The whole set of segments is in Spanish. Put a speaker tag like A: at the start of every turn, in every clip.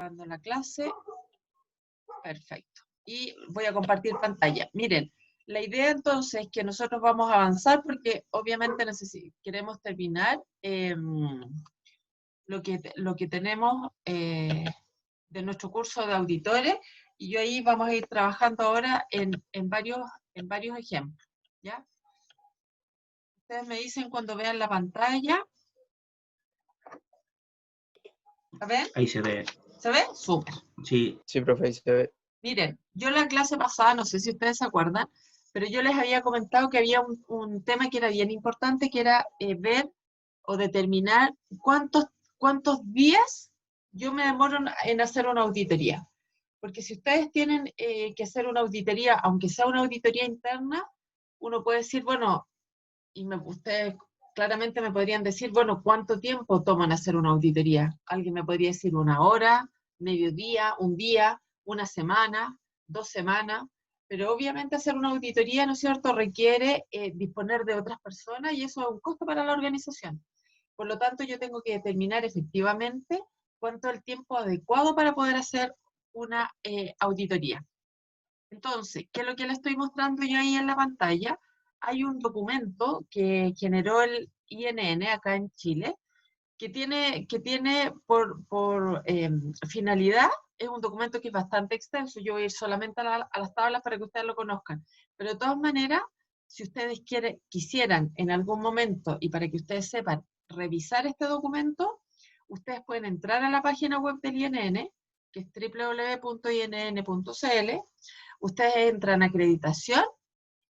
A: grabando la clase. Perfecto. Y voy a compartir pantalla. Miren, la idea entonces es que nosotros vamos a avanzar porque obviamente queremos terminar lo que tenemos de nuestro curso de auditores, y yo ahí vamos a ir trabajando ahora en varios ejemplos, ¿ya? Ustedes me dicen cuando vean la pantalla. ¿La ven?
B: Ahí se ve.
A: ¿Se ve? Súper.
B: Sí.
C: Sí, profe, ahí se ve.
A: Miren, yo la clase pasada, no sé si ustedes se acuerdan, pero yo les había comentado que había un tema que era bien importante, que era ver o determinar cuántos días yo me demoro en hacer una auditoría. Porque si ustedes tienen que hacer una auditoría, aunque sea una auditoría interna, uno puede decir, bueno, ustedes claramente me podrían decir, bueno, ¿cuánto tiempo toman hacer una auditoría? Alguien me podría decir 1 hora, mediodía, un día, una semana, 2 semanas, pero obviamente hacer una auditoría, ¿no es cierto?, requiere disponer de otras personas y eso es un costo para la organización. Por lo tanto, yo tengo que determinar efectivamente cuánto es el tiempo adecuado para poder hacer una auditoría. Entonces, ¿qué es lo que le estoy mostrando yo ahí en la pantalla? Hay un documento que generó el INN acá en Chile, que tiene por finalidad, es un documento que es bastante extenso, yo voy a ir solamente a las tablas para que ustedes lo conozcan, pero de todas maneras, si ustedes quisieran en algún momento, y para que ustedes sepan, revisar este documento, ustedes pueden entrar a la página web del INN, que es www.inn.cl, ustedes entran a acreditación,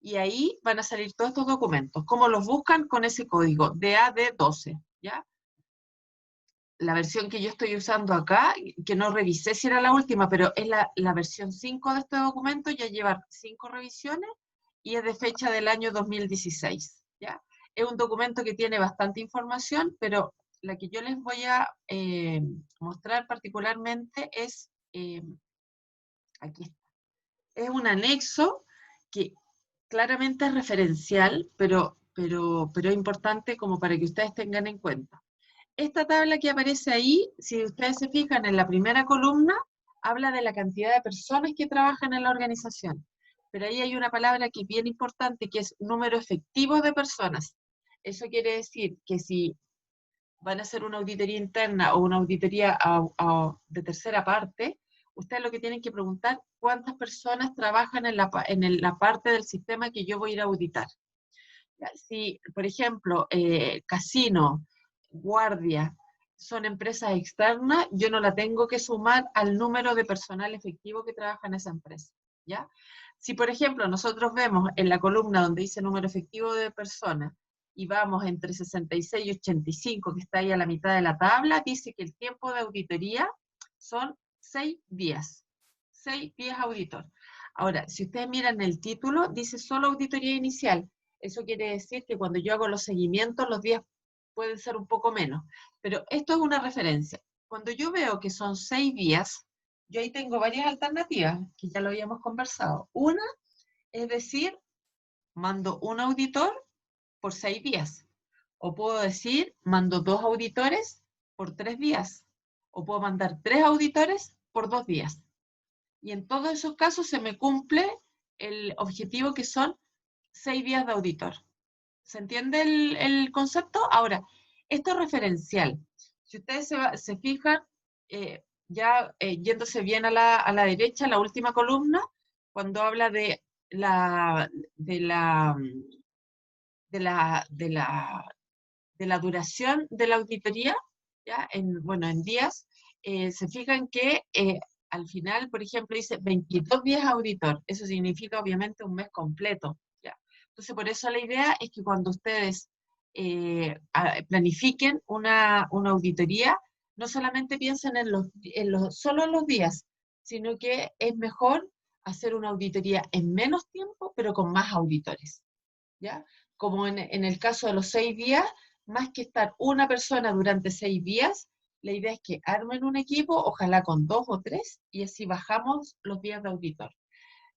A: y ahí van a salir todos estos documentos. ¿Cómo los buscan? Con ese código DAD12, ¿ya? La versión que yo estoy usando acá, que no revisé si era la última, pero es la versión 5 de este documento, ya lleva 5 revisiones, y es de fecha del año 2016, ¿ya? Es un documento que tiene bastante información, pero la que yo les voy a mostrar particularmente es, aquí está. Es un anexo que claramente es referencial, pero es importante como para que ustedes tengan en cuenta. Esta tabla que aparece ahí, si ustedes se fijan en la primera columna, habla de la cantidad de personas que trabajan en la organización. Pero ahí hay una palabra que es bien importante, que es número efectivo de personas. Eso quiere decir que si van a hacer una auditoría interna o una auditoría de tercera parte, ustedes lo que tienen que preguntar, ¿cuántas personas trabajan en la parte del sistema que yo voy a ir a auditar? Si, por ejemplo, casino, guardia, son empresas externas, yo no la tengo que sumar al número de personal efectivo que trabaja en esa empresa, ¿ya? Si, por ejemplo, nosotros vemos en la columna donde dice número efectivo de personas, y vamos entre 66 y 85, que está ahí a la mitad de la tabla, dice que el tiempo de auditoría son 6 días. 6 días auditor. Ahora, si ustedes miran el título, dice solo auditoría inicial. Eso quiere decir que cuando yo hago los seguimientos, los días pueden ser un poco menos. Pero esto es una referencia. Cuando yo veo que son 6 días, yo ahí tengo varias alternativas, que ya lo habíamos conversado. Una, es decir, mando un auditor por 6 días. O puedo decir, mando 2 auditores por 3 días. O puedo mandar 3 auditores por 2 días. Y en todos esos casos se me cumple el objetivo que son 6 días de auditor. ¿Se entiende el concepto? Ahora, esto es referencial. Si ustedes se fijan, yéndose bien a la derecha, la última columna, cuando habla de la duración de la auditoría, ¿ya? En días, se fijan que al final, por ejemplo, dice 22 días auditor. Eso significa obviamente un mes completo, ¿ya? Entonces, por eso la idea es que cuando ustedes planifiquen una auditoría, no solamente piensen solo en los días, sino que es mejor hacer una auditoría en menos tiempo, pero con más auditores, ¿ya? Como en el caso de los 6 días, más que estar una persona durante 6 días, la idea es que armen un equipo, ojalá con 2 o 3, y así bajamos los días de auditor.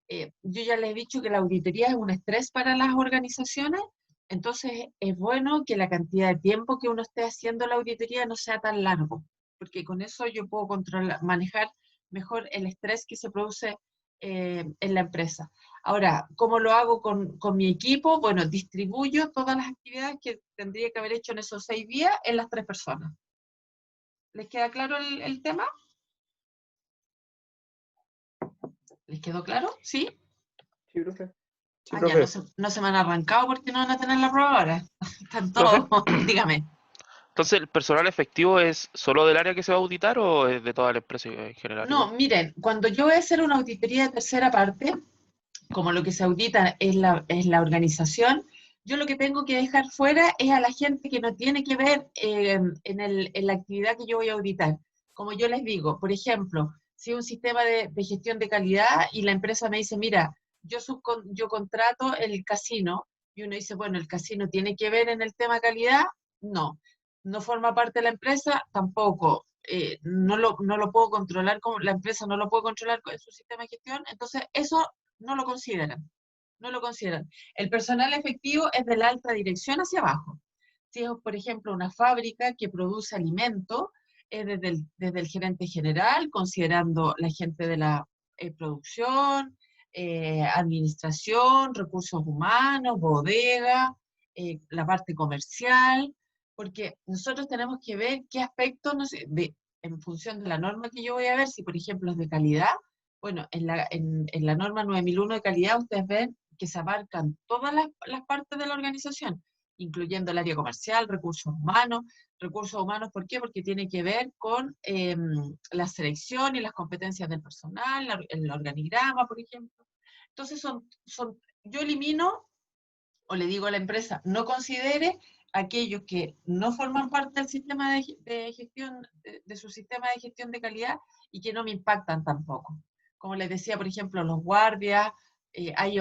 A: Yo ya les he dicho que la auditoría es un estrés para las organizaciones, entonces es bueno que la cantidad de tiempo que uno esté haciendo la auditoría no sea tan largo, porque con eso yo puedo controlar, manejar mejor el estrés que se produce en la empresa. Ahora, ¿cómo lo hago con mi equipo? Bueno, distribuyo todas las actividades que tendría que haber hecho en esos 6 días en las 3 personas. ¿Les queda claro el tema? ¿Les quedó claro? ¿Sí?
B: Sí, profe. Sí,
A: Ah, ya, no
B: profe.
A: se, no se me han arrancado porque no van a tener la prueba ahora. Están
B: Profe,
A: todos, dígame.
B: entonces, ¿el personal efectivo es solo del área que se va a auditar o es de toda la empresa en general igual?
A: No, miren, cuando yo voy a hacer una auditoría de tercera parte, como lo que se audita es la organización, yo lo que tengo que dejar fuera es a la gente que no tiene que ver en la actividad que yo voy a auditar. Como yo les digo, por ejemplo, si un sistema de gestión de calidad y la empresa me dice, mira, yo contrato el casino, y uno dice, bueno, el casino tiene que ver en el tema calidad, no. No forma parte de la empresa, tampoco. No lo puedo controlar, como la empresa no lo puede controlar con su sistema de gestión, entonces eso no lo consideran, no lo consideran. El personal efectivo es de la alta dirección hacia abajo. Si es, por ejemplo, una fábrica que produce alimento, es desde el gerente general, considerando la gente de la producción, administración, recursos humanos, bodega, la parte comercial, porque nosotros tenemos que ver qué aspectos, no sé, en función de la norma que yo voy a ver, si por ejemplo es de calidad, bueno, en la norma 9001 de calidad ustedes ven que se abarcan todas las partes de la organización, incluyendo el área comercial, recursos humanos, ¿por qué? Porque tiene que ver con la selección y las competencias del personal, el organigrama, por ejemplo. Entonces, yo elimino o le digo a la empresa, no considere aquellos que no forman parte del sistema de gestión, de su sistema de gestión de calidad y que no me impactan tampoco. Como les decía, por ejemplo, los guardias, hay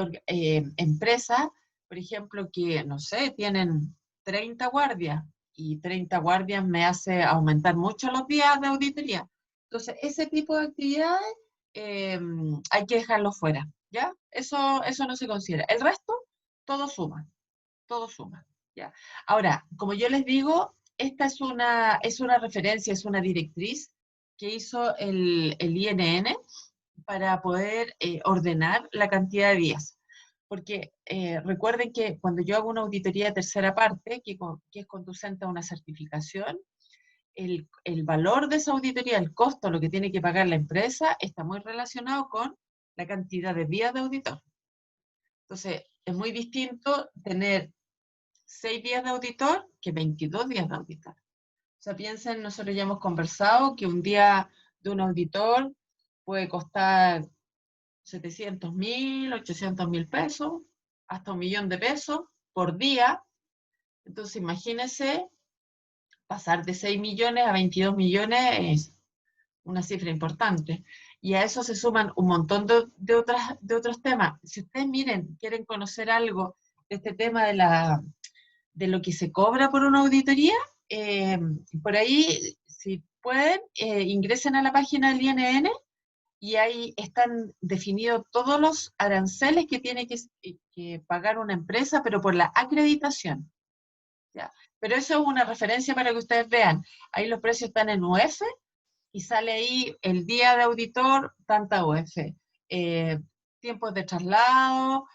A: empresas, por ejemplo, que, no sé, tienen 30 guardias y 30 guardias me hace aumentar mucho los días de auditoría. Entonces, ese tipo de actividades hay que dejarlo fuera, ¿ya? Eso no se considera. El resto todo suma, todo suma. ¿Ya? Ahora, como yo les digo, esta es una referencia, es una directriz que hizo el INN para poder ordenar la cantidad de días. Porque recuerden que cuando yo hago una auditoría de tercera parte, que es conducente a una certificación, el valor de esa auditoría, el costo, lo que tiene que pagar la empresa, está muy relacionado con la cantidad de días de auditor. Entonces, es muy distinto tener 6 días de auditor que 22 días de auditor. O sea, piensen, nosotros ya hemos conversado que un día de un auditor puede costar 700.000, 800.000 pesos, hasta 1.000.000 de pesos por día. Entonces, imagínense, pasar de 6 millones a 22 millones es una cifra importante. Y a eso se suman un montón de otros temas. Si ustedes miren, quieren conocer algo de este tema de lo que se cobra por una auditoría, eh, por ahí, si pueden, ingresen a la página del INN y ahí están definidos todos los aranceles que tiene que pagar una empresa, pero por la acreditación. ¿Ya? Pero eso es una referencia para que ustedes vean. Ahí los precios están en UF y sale ahí el día de auditor, tanta UF. Eh, Tiempos de traslado,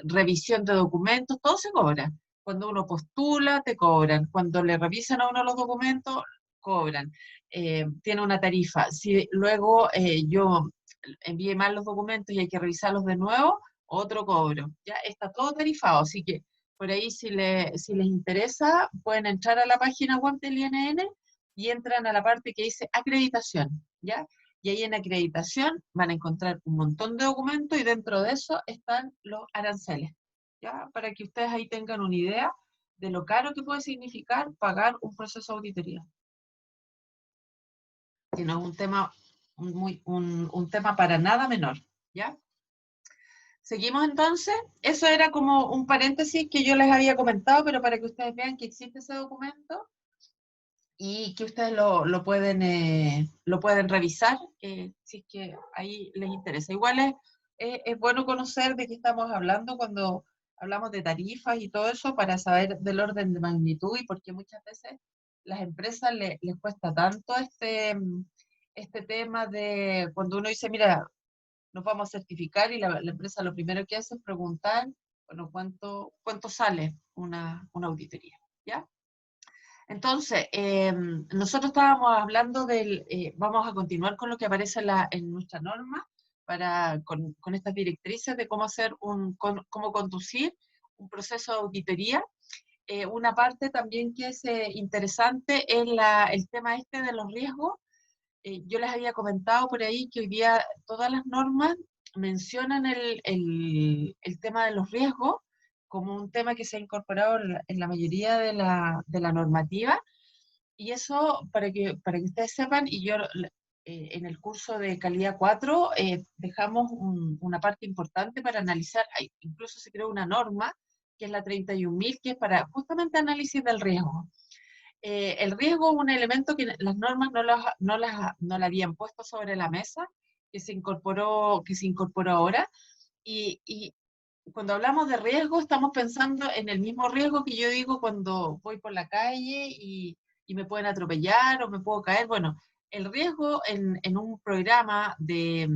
A: revisión de documentos, todo se cobra. Cuando uno postula, te cobran. Cuando le revisan a uno los documentos, cobran. Tiene una tarifa. Si luego yo envié mal los documentos y hay que revisarlos de nuevo, otro cobro. Ya está todo tarifado, así que por ahí si les interesa, pueden entrar a la página web del INN y entran a la parte que dice acreditación, ¿ya? Y ahí en acreditación van a encontrar un montón de documentos y dentro de eso están los aranceles, ¿ya? Para que ustedes ahí tengan una idea de lo caro que puede significar pagar un proceso de auditoría. Que no es un tema, un tema para nada menor, ¿ya? Seguimos entonces. Eso era como un paréntesis que yo les había comentado, pero para que ustedes vean que existe ese documento y que ustedes lo pueden revisar si es que ahí les interesa. Igual es bueno conocer de qué estamos hablando cuando hablamos de tarifas y todo eso para saber del orden de magnitud y porque muchas veces las empresas les cuesta tanto este tema de cuando uno dice, mira, nos vamos a certificar y la empresa lo primero que hace es preguntar, bueno, ¿cuánto sale una auditoría? ¿Ya? Entonces, nosotros estábamos hablando vamos a continuar con lo que aparece en nuestra norma, con estas directrices de cómo cómo conducir un proceso de auditoría. Una parte también que es interesante es el tema este de los riesgos. Yo les había comentado por ahí que hoy día todas las normas mencionan el tema de los riesgos como un tema que se ha incorporado en la mayoría de la normativa, y eso para que ustedes sepan, y yo en el curso de calidad 4 dejamos una parte importante para analizar, incluso se creó una norma que es la 31.000, que es para justamente análisis del riesgo. El riesgo es un elemento que las normas no la habían puesto sobre la mesa, que se incorporó ahora, y cuando hablamos de riesgo estamos pensando en el mismo riesgo que yo digo cuando voy por la calle y me pueden atropellar o me puedo caer. Bueno, el riesgo en un programa de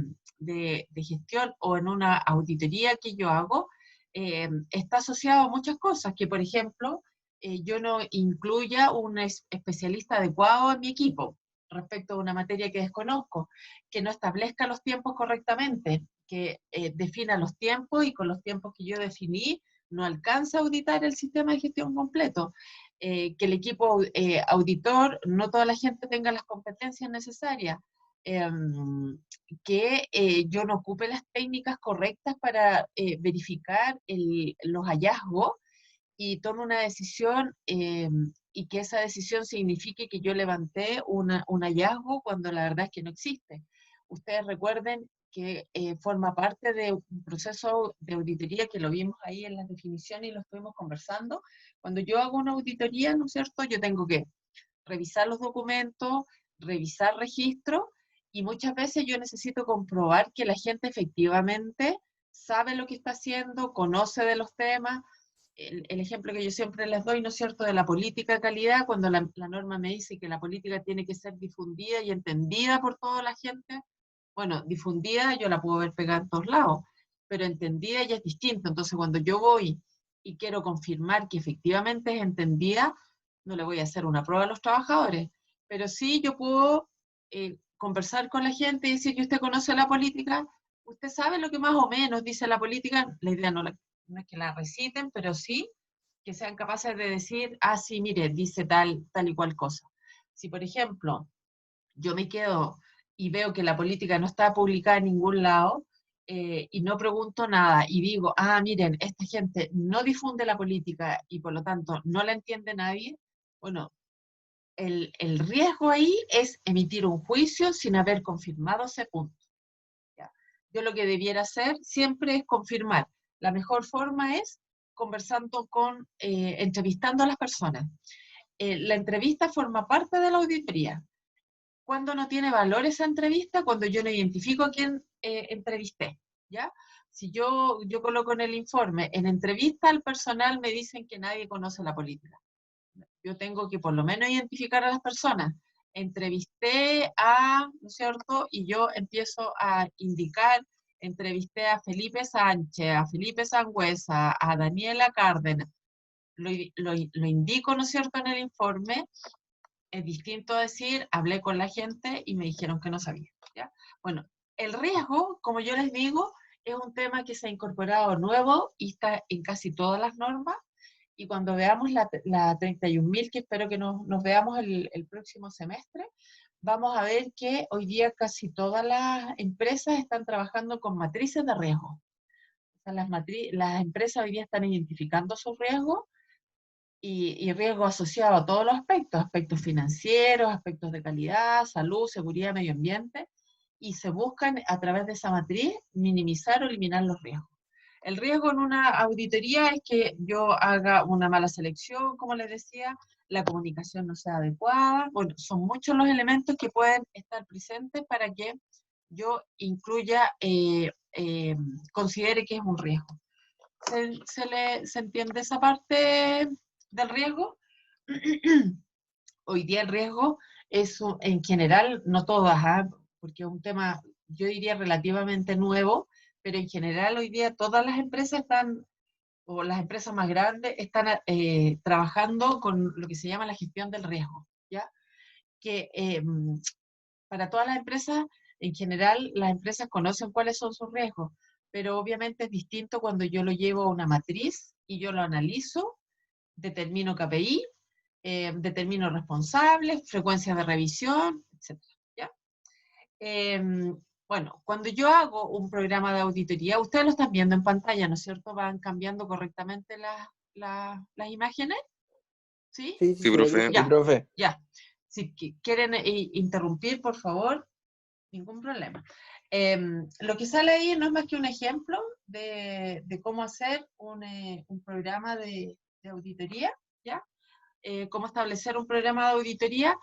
A: gestión o en una auditoría que yo hago está asociado a muchas cosas, que por ejemplo yo no incluya un especialista adecuado en mi equipo respecto a una materia que desconozco, que no establezca los tiempos correctamente, que defina los tiempos y con los tiempos que yo definí no alcanza a auditar el sistema de gestión completo, que el equipo auditor, no toda la gente tenga las competencias necesarias, que yo no ocupe las técnicas correctas para verificar los hallazgos y tome una decisión y que esa decisión signifique que yo levanté un hallazgo cuando la verdad es que no existe. Ustedes recuerden que forma parte de un proceso de auditoría que lo vimos ahí en las definiciones y lo estuvimos conversando. Cuando yo hago una auditoría, ¿no es cierto? Yo tengo que revisar los documentos, revisar registros, y muchas veces yo necesito comprobar que la gente efectivamente sabe lo que está haciendo, conoce de los temas. El ejemplo que yo siempre les doy, ¿no es cierto?, de la política de calidad, cuando la norma me dice que la política tiene que ser difundida y entendida por toda la gente. Bueno, difundida yo la puedo ver pegada en todos lados, pero entendida ya es distinto. Entonces, cuando yo voy y quiero confirmar que efectivamente es entendida, no le voy a hacer una prueba a los trabajadores, pero sí yo puedo conversar con la gente y decir que usted conoce la política, usted sabe lo que más o menos dice la política. La idea no es que la reciten, pero sí que sean capaces de decir, ah, sí, mire, dice tal y cual cosa. Si, por ejemplo, yo me quedo y veo que la política no está publicada en ningún lado, y no pregunto nada y digo, ah, miren, esta gente no difunde la política y por lo tanto no la entiende nadie, bueno, el riesgo ahí es emitir un juicio sin haber confirmado ese punto. ¿Ya? Yo lo que debiera hacer siempre es confirmar. La mejor forma es conversando entrevistando a las personas. La entrevista forma parte de la auditoría. ¿Cuándo no tiene valor esa entrevista? Cuando yo no identifico a quién entrevisté, ¿ya? Si yo coloco en el informe, en entrevista al personal me dicen que nadie conoce la política. Yo tengo que por lo menos identificar a las personas. Entrevisté ¿no es cierto? Y yo empiezo a indicar, entrevisté a Felipe Sánchez, a Felipe Sangüesa, a Daniela Cárdenas. Lo indico, ¿no es cierto?, en el informe. Es distinto a decir, hablé con la gente y me dijeron que no sabía, ¿ya? Bueno, el riesgo, como yo les digo, es un tema que se ha incorporado nuevo y está en casi todas las normas, y cuando veamos la 31.000, que espero que nos veamos el próximo semestre, vamos a ver que hoy día casi todas las empresas están trabajando con matrices de riesgo. O sea, las empresas hoy día están identificando sus riesgos y riesgo asociado a todos los aspectos financieros, aspectos de calidad, salud, seguridad, medio ambiente, y se buscan a través de esa matriz minimizar o eliminar los riesgos. El riesgo en una auditoría es que yo haga una mala selección, como les decía, la comunicación no sea adecuada. Bueno, son muchos los elementos que pueden estar presentes para que yo incluya, considere que es un riesgo. ¿Se entiende esa parte del riesgo? hoy día el riesgo es, en general, no todas, porque es un tema, yo diría, relativamente nuevo, pero en general hoy día todas las empresas están, o las empresas más grandes, están trabajando con lo que se llama la gestión del riesgo, ¿ya? Que para todas las empresas, en general, las empresas conocen cuáles son sus riesgos, pero obviamente es distinto cuando yo lo llevo a una matriz y yo lo analizo, determino KPI, determino responsables, frecuencia de revisión, etcétera, ¿ya? Bueno, cuando yo hago un programa de auditoría, ustedes lo están viendo en pantalla, ¿no es cierto? Van cambiando correctamente las imágenes, ¿sí?
C: Sí, sí,
B: Sí,
C: se ve bien.
B: profe.
C: Sí,
A: Ya,
C: profe.
A: ya. Si quieren interrumpir, por favor, ningún problema. Lo que sale ahí no es más que un ejemplo de cómo hacer un programa de auditoría, ¿ya? Cómo establecer un programa de auditoría.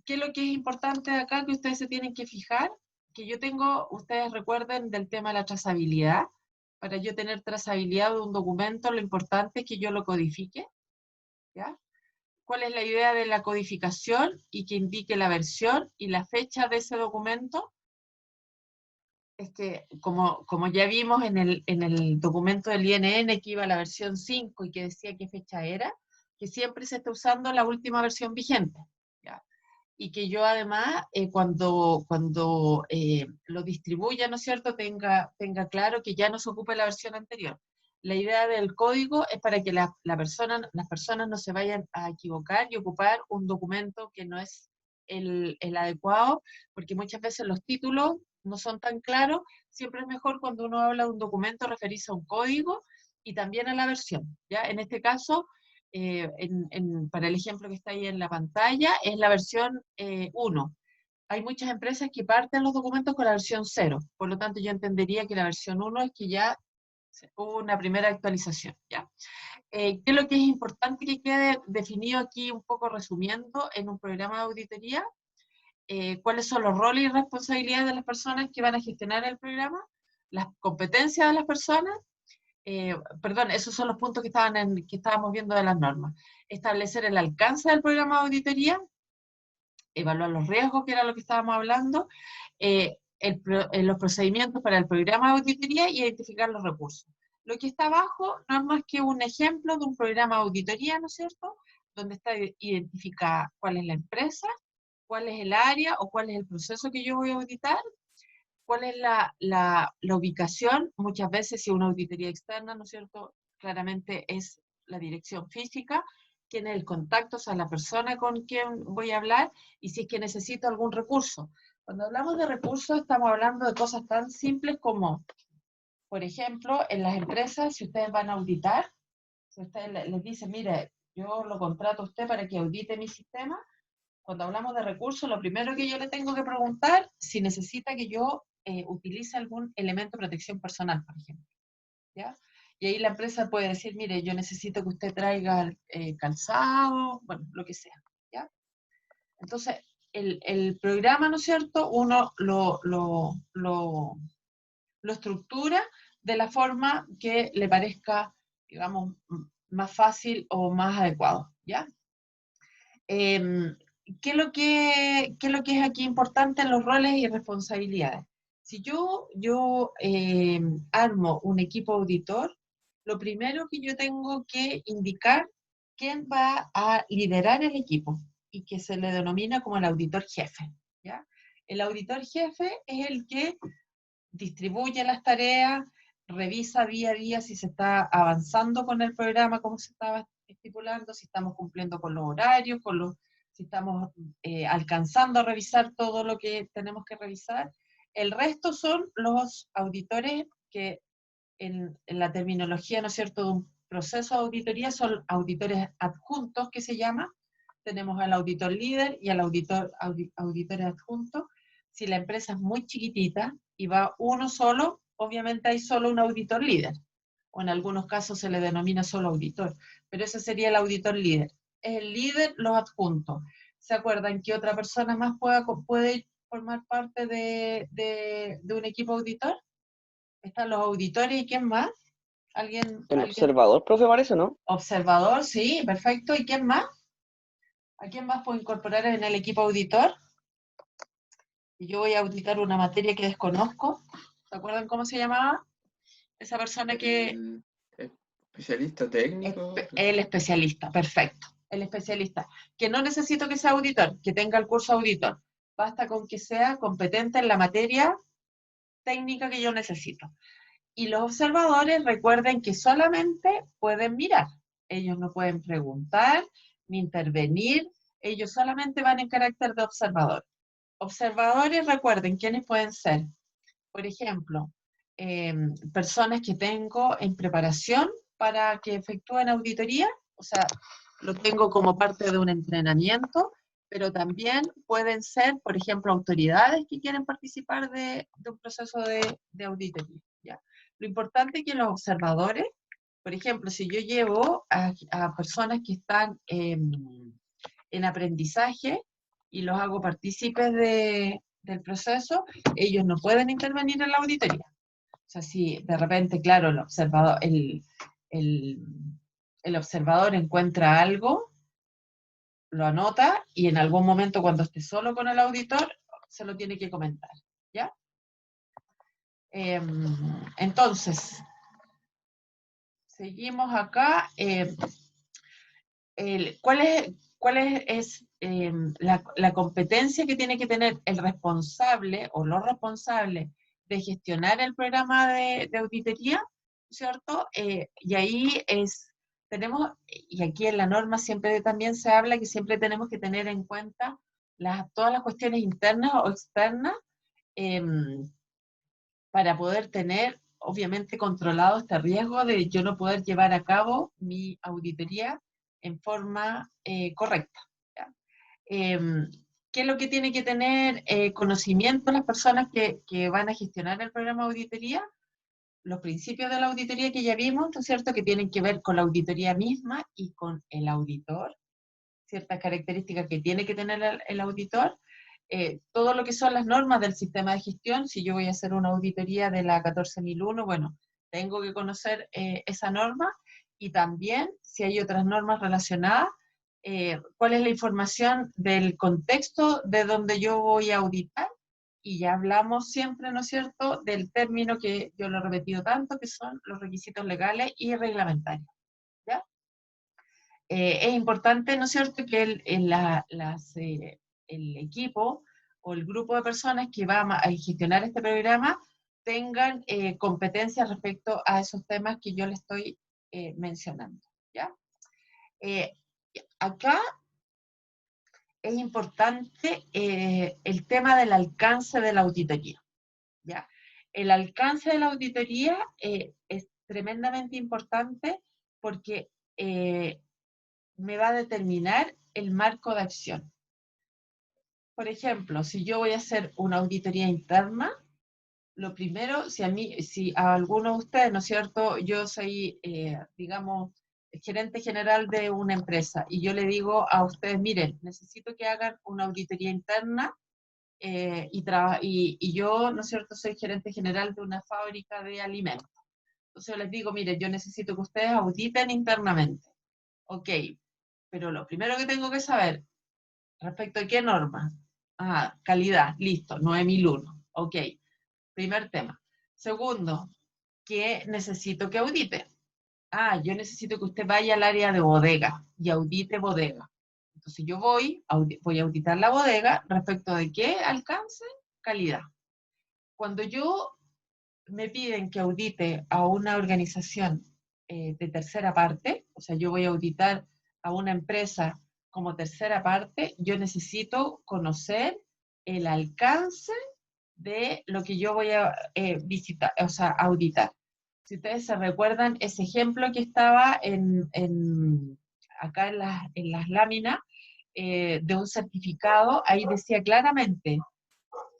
A: ¿Qué es lo que es importante acá que ustedes se tienen que fijar? Que yo tengo, ustedes recuerden del tema de la trazabilidad. Para yo tener trazabilidad de un documento, lo importante es que yo lo codifique, ¿ya? ¿Cuál es la idea de la codificación? Y que indique la versión y la fecha de ese documento. Es que, como ya vimos en el documento del INN que iba a la versión 5 y que decía qué fecha era, que siempre se está usando la última versión vigente, ¿ya? Y que yo además, cuando lo distribuya, ¿no es cierto?, tenga claro que ya no se ocupe la versión anterior. La idea del código es para que las personas no se vayan a equivocar y ocupar un documento que no es el adecuado, porque muchas veces los títulos no son tan claros. Siempre es mejor cuando uno habla de un documento referirse a un código y también a la versión, ¿ya? En este caso, para el ejemplo que está ahí en la pantalla, es la versión 1. Hay muchas empresas que parten los documentos con la versión 0, por lo tanto yo entendería que la versión 1 es que ya hubo una primera actualización, ¿ya? ¿Qué es lo que es importante que quede definido aquí, un poco resumiendo, en un programa de auditoría? ¿Cuáles son los roles y responsabilidades de las personas que van a gestionar el programa? Las competencias de las personas. Perdón, esos son los puntos que estábamos viendo de las normas. Establecer el alcance del programa de auditoría, evaluar los riesgos, que era lo que estábamos hablando, los procedimientos para el programa de auditoría y identificar los recursos. Lo que está abajo no es más que un ejemplo de un programa de auditoría, ¿no es cierto?, donde está identificada cuál es la empresa, cuál es el área o cuál es el proceso que yo voy a auditar, cuál es la ubicación. Muchas veces, si una auditoría externa, ¿no es cierto?, claramente es la dirección física, quién es el contacto, o sea, la persona con quien voy a hablar, y si es que necesito algún recurso. Cuando hablamos de recursos, estamos hablando de cosas tan simples como, por ejemplo, en las empresas, si ustedes van a auditar, si ustedes les dicen, mire, yo lo contrato a usted para que audite mi sistema. Cuando hablamos de recursos, lo primero que yo le tengo que preguntar, si necesita que yo utilice algún elemento de protección personal, por ejemplo, ¿ya? Y ahí la empresa puede decir, mire, yo necesito que usted traiga calzado, bueno, lo que sea, ¿ya? Entonces, el programa, ¿no es cierto?, uno lo estructura de la forma que le parezca, digamos, más fácil o más adecuado, ¿ya? ¿Qué es lo que es aquí importante en los roles y responsabilidades? Si yo armo un equipo auditor, lo primero que yo tengo que indicar quién va a liderar el equipo y que se le denomina como el auditor jefe, ¿ya? El auditor jefe es el que distribuye las tareas, revisa día a día si se está avanzando con el programa, como se estaba estipulando, si estamos cumpliendo con los horarios, si estamos alcanzando a revisar todo lo que tenemos que revisar. El resto son los auditores que en la terminología, ¿no es cierto?, de un proceso de auditoría, son auditores adjuntos, que se llama. Tenemos al auditor líder y al auditores adjuntos. Si la empresa es muy chiquitita y va uno solo, obviamente hay solo un auditor líder, o en algunos casos se le denomina solo auditor, pero ese sería el auditor líder. Es el líder, los adjuntos. ¿Se acuerdan que otra persona más puede formar parte de un equipo auditor? Están los auditores, ¿y quién más?
C: El
A: ¿Alguien?
C: observador, profe, parece, ¿no?
A: Observador, sí, perfecto. ¿Y quién más? ¿A quién más puedo incorporar en el equipo auditor? Y yo voy a auditar una materia que desconozco. ¿Se acuerdan cómo se llamaba? Esa persona que...
C: El especialista técnico.
A: El especialista, perfecto. El especialista. Que no necesito que sea auditor, que tenga el curso auditor. Basta con que sea competente en la materia técnica que yo necesito. Y los observadores recuerden que solamente pueden mirar. Ellos no pueden preguntar ni intervenir. Ellos solamente van en carácter de observador. Observadores, recuerden, ¿quiénes pueden ser? Por ejemplo, personas que tengo en preparación para que efectúen auditoría, o sea, lo tengo como parte de un entrenamiento, pero también pueden ser, por ejemplo, autoridades que quieren participar de un proceso de auditoría. ¿Ya? Lo importante es que los observadores, por ejemplo, si yo llevo a personas que están en aprendizaje y los hago partícipes del proceso, ellos no pueden intervenir en la auditoría. O sea, si de repente, claro, el, el observador encuentra algo, lo anota y en algún momento cuando esté solo con el auditor, se lo tiene que comentar, ¿ya? Entonces, seguimos acá. ¿Cuál es la competencia que tiene que tener el responsable o los responsables de gestionar el programa de auditoría? ¿Cierto? Y ahí tenemos, y aquí en la norma siempre también se habla que siempre tenemos que tener en cuenta todas las cuestiones internas o externas para poder tener, obviamente, controlado este riesgo de yo no poder llevar a cabo mi auditoría en forma correcta. ¿Ya? ¿Qué es lo que tiene que tener conocimiento las personas que van a gestionar el programa de auditoría? Los principios de la auditoría que ya vimos, ¿no es cierto?, que tienen que ver con la auditoría misma y con el auditor, ciertas características que tiene que tener el auditor, todo lo que son las normas del sistema de gestión. Si yo voy a hacer una auditoría de la 14001, bueno, tengo que conocer esa norma, y también, si hay otras normas relacionadas, cuál es la información del contexto de donde yo voy a auditar, y ya hablamos siempre, ¿no es cierto?, del término que yo lo he repetido tanto, que son los requisitos legales y reglamentarios, ¿ya? Es importante, ¿no es cierto?, que el equipo o el grupo de personas que va a gestionar este programa tengan competencias respecto a esos temas que yo les estoy mencionando, ¿ya? Eh, Acá es importante el tema del alcance de la auditoría, ¿ya? El alcance de la auditoría es tremendamente importante porque me va a determinar el marco de acción. Por ejemplo, si yo voy a hacer una auditoría interna, lo primero, si a alguno de ustedes, ¿no es cierto?, yo soy, digamos, gerente general de una empresa, y yo le digo a ustedes, miren, necesito que hagan una auditoría interna, y yo, ¿no es cierto?, soy gerente general de una fábrica de alimentos. Entonces yo les digo, miren, yo necesito que ustedes auditen internamente. Ok, pero lo primero que tengo que saber, ¿respecto a qué norma? Ah, calidad, listo, 9001. Ok, primer tema. Segundo, ¿qué necesito que audite? Ah, yo necesito que usted vaya al área de bodega y audite bodega. Entonces yo voy a auditar la bodega respecto de qué alcance, calidad. Cuando me piden que audite a una organización de tercera parte, o sea, yo voy a auditar a una empresa como tercera parte, yo necesito conocer el alcance de lo que yo voy a visitar, o sea, auditar. Si ustedes se recuerdan ese ejemplo que estaba acá en las láminas de un certificado, ahí decía claramente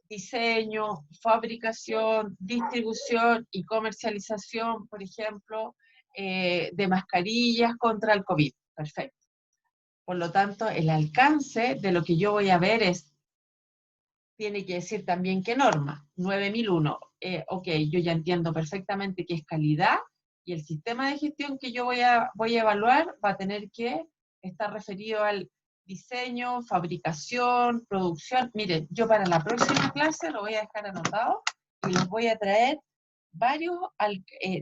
A: diseño, fabricación, distribución y comercialización, por ejemplo, de mascarillas contra el COVID. Perfecto. Por lo tanto, el alcance de lo que yo voy a ver tiene que decir también qué norma. 9001. Ok, yo ya entiendo perfectamente qué es calidad, y el sistema de gestión que yo voy a evaluar va a tener que estar referido al diseño, fabricación, producción. Miren, yo para la próxima clase lo voy a dejar anotado y les voy a traer varios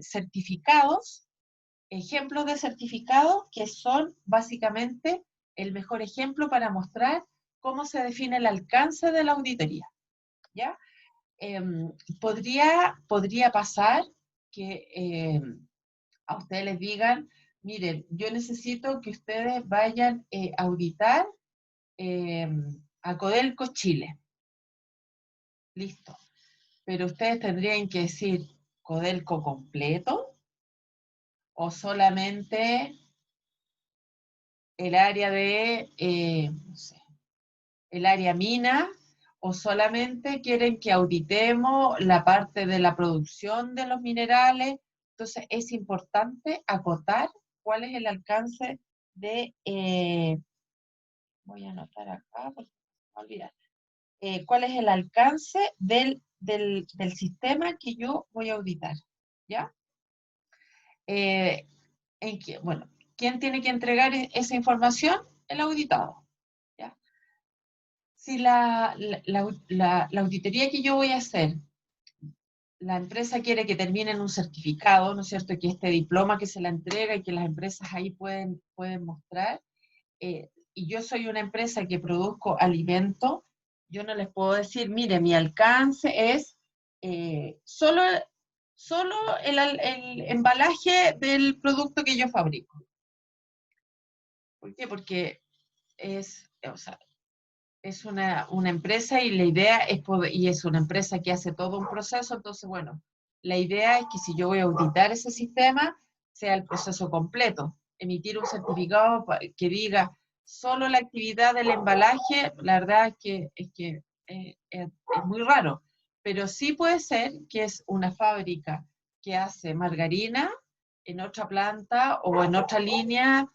A: certificados, ejemplos de certificados que son básicamente el mejor ejemplo para mostrar cómo se define el alcance de la auditoría, ¿ya? Podría pasar que a ustedes les digan, miren, yo necesito que ustedes vayan a auditar a Codelco Chile. Listo. Pero ustedes tendrían que decir Codelco completo o solamente el área de, no sé, el área mina, o solamente quieren que auditemos la parte de la producción de los minerales. Entonces es importante acotar cuál es el alcance de, voy a anotar acá porque me voy a olvidar, cuál es el alcance del sistema que yo voy a auditar, ¿ya? Bueno, ¿quién tiene que entregar esa información? El auditado, ¿ya? Si la auditoría que yo voy a hacer, la empresa quiere que termine en un certificado, ¿no es cierto?, que este diploma que se la entrega y que las empresas ahí pueden mostrar, y yo soy una empresa que produzco alimento, yo no les puedo decir, mire, mi alcance es solo el embalaje del producto que yo fabrico. ¿Por qué? Porque o sea, es una empresa y la idea es poder, y es una empresa que hace todo un proceso, entonces, bueno, la idea es que si yo voy a auditar ese sistema, sea el proceso completo. Emitir un certificado que diga solo la actividad del embalaje, la verdad es muy raro, pero sí puede ser que es una fábrica que hace margarina en otra planta o en otra línea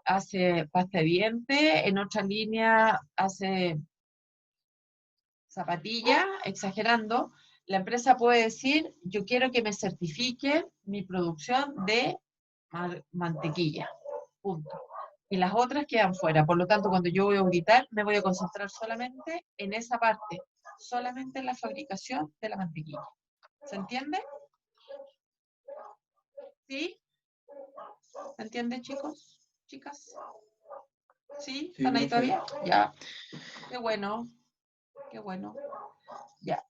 A: hace pasta de diente, en otra línea hace zapatilla, exagerando. La empresa puede decir, yo quiero que me certifique mi producción de mantequilla, punto. Y las otras quedan fuera. Por lo tanto, cuando yo voy a auditar, me voy a concentrar solamente en esa parte, solamente en la fabricación de la mantequilla. ¿Se entiende? ¿Sí? ¿Se entiende, chicos? ¿Chicas? ¿Sí?
C: Sí,
A: ¿Están ahí
C: profe.
A: todavía? Ya. Qué bueno. Qué bueno. Ya.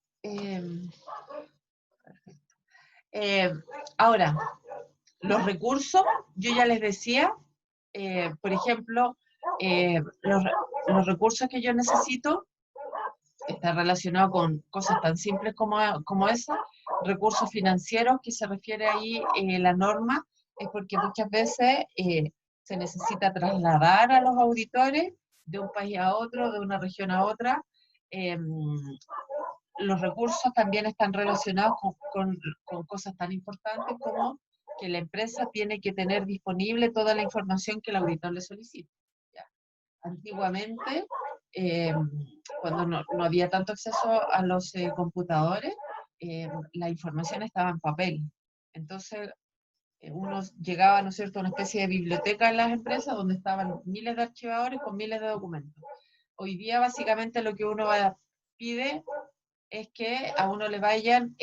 A: Ahora, los recursos, yo ya les decía, por ejemplo, los recursos que yo necesito está relacionado con cosas tan simples como esa, recursos financieros que se refiere ahí la norma, es porque muchas veces se necesita trasladar a los auditores de un país a otro, de una región a otra. Los recursos también están relacionados con cosas tan importantes como que la empresa tiene que tener disponible toda la información que el auditor le solicita. ¿Ya? Antiguamente, cuando no había tanto acceso a los computadores, la información estaba en papel. Entonces, uno llegaba, ¿no es cierto?, a una especie de biblioteca en las empresas donde estaban miles de archivadores con miles de documentos. Hoy día, básicamente, lo que uno pide es que a uno le vayan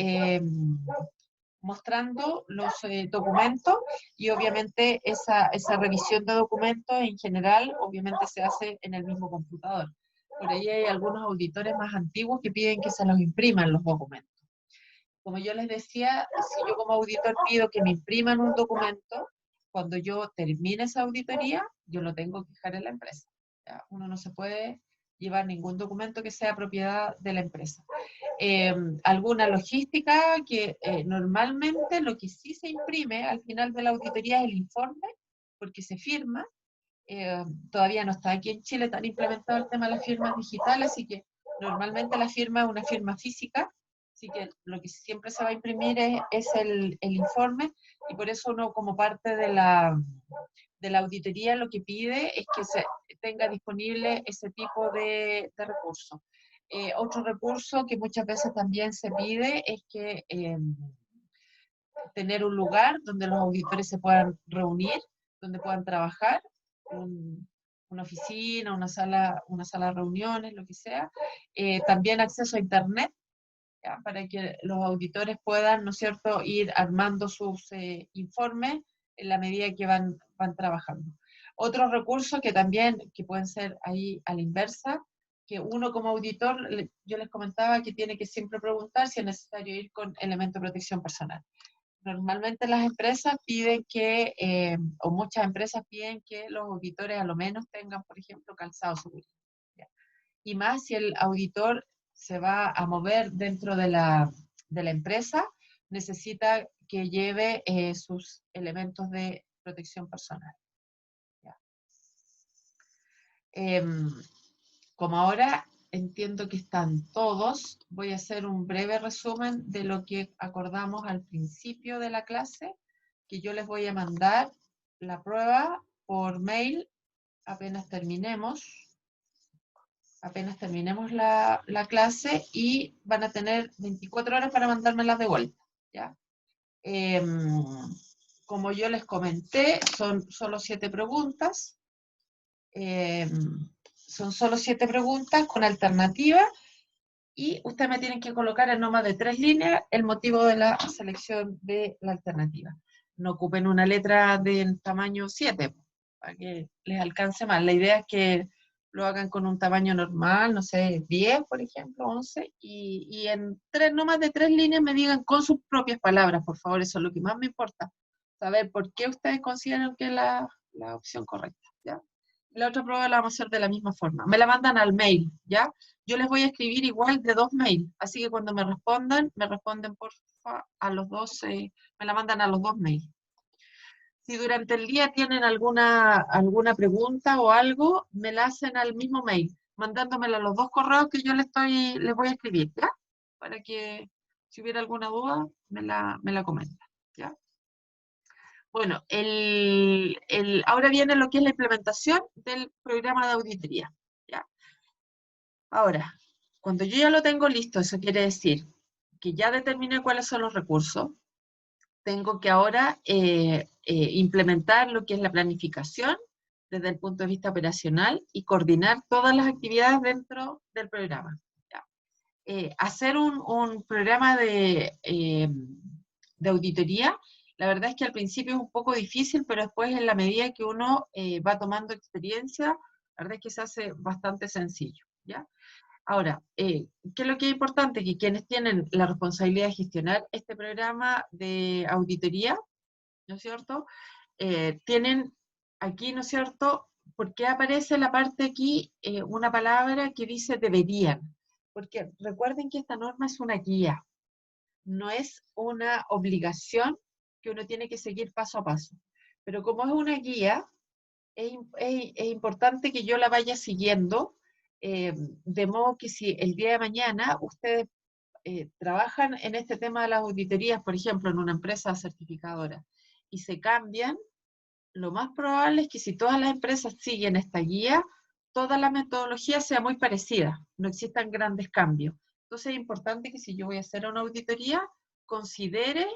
A: mostrando los documentos y obviamente esa revisión de documentos en general obviamente se hace en el mismo computador. Por ahí hay algunos auditores más antiguos que piden que se los impriman los documentos. Como yo les decía, si yo como auditor pido que me impriman un documento, cuando yo termine esa auditoría, yo lo tengo que dejar en la empresa. ¿Ya? Uno no se puede llevar ningún documento que sea propiedad de la empresa. Alguna logística que normalmente lo que sí se imprime al final de la auditoría es el informe, porque se firma. Todavía no está aquí en Chile tan implementado el tema de las firmas digitales, así que normalmente la firma es una firma física, así que lo que siempre se va a imprimir es el informe, y por eso uno como parte de la auditoría lo que pide es que se tenga disponible ese tipo de recursos. Otro recurso que muchas veces también se pide es que tener un lugar donde los auditores se puedan reunir, donde puedan trabajar, una oficina, una sala de reuniones, lo que sea. También acceso a Internet, ¿ya? Para que los auditores puedan, ¿no es cierto?, ir armando sus informes en la medida que van trabajando. Otros recursos que también, que pueden ser ahí a la inversa, que uno como auditor, yo les comentaba que tiene que siempre preguntar si es necesario ir con elemento de protección personal. Normalmente las empresas piden que, o muchas empresas piden que los auditores a lo menos tengan, por ejemplo, calzado seguro. Y más si el auditor se va a mover dentro de la empresa, necesita que lleve sus elementos de protección personal. ¿Ya? Como ahora entiendo que están todos, voy a hacer un breve resumen de lo que acordamos al principio de la clase, que yo les voy a mandar la prueba por mail apenas terminemos la clase, y van a tener 24 horas para mandármelas de vuelta, ¿ya? Como yo les comenté, son solo 7 preguntas, con alternativa, y ustedes me tienen que colocar en no más de 3 líneas el motivo de la selección de la alternativa. No ocupen una letra de tamaño 7, para que les alcance más. La idea es que lo hagan con un tamaño normal, no sé, 10, por ejemplo, 11, y en no más de 3 líneas me digan con sus propias palabras, por favor, eso es lo que más me importa, saber por qué ustedes consideran que es la opción correcta, ¿ya? La otra prueba la vamos a hacer de la misma forma. Me la mandan al mail, ¿ya? Yo les voy a escribir igual de 2 mails, así que cuando me responden porfa a los 2, me la mandan a los 2 mails. Si durante el día tienen alguna pregunta o algo, me la hacen al mismo mail, mandándomela a los 2 correos que yo les voy a escribir, ¿ya? Para que si hubiera alguna duda, me la comenta, ¿ya? Bueno, ahora viene lo que es la implementación del programa de auditoría, ¿ya? Ahora, cuando yo ya lo tengo listo, eso quiere decir que ya determiné cuáles son los recursos, tengo que ahora implementar lo que es la planificación desde el punto de vista operacional y coordinar todas las actividades dentro del programa. ¿Ya? Hacer un programa de auditoría, la verdad es que al principio es un poco difícil, pero después en la medida que uno va tomando experiencia, la verdad es que se hace bastante sencillo, ¿ya? Ahora, ¿qué es lo que es importante? Que quienes tienen la responsabilidad de gestionar este programa de auditoría, ¿no es cierto? Tienen aquí, ¿no es cierto? ¿Por qué aparece la parte aquí, una palabra que dice deberían? Porque recuerden que esta norma es una guía, no es una obligación que uno tiene que seguir paso a paso. Pero como es una guía, es importante que yo la vaya siguiendo, de modo que si el día de mañana ustedes trabajan en este tema de las auditorías, por ejemplo, en una empresa certificadora, y se cambian, lo más probable es que si todas las empresas siguen esta guía, toda la metodología sea muy parecida, no existan grandes cambios. Entonces es importante que si yo voy a hacer una auditoría, considere,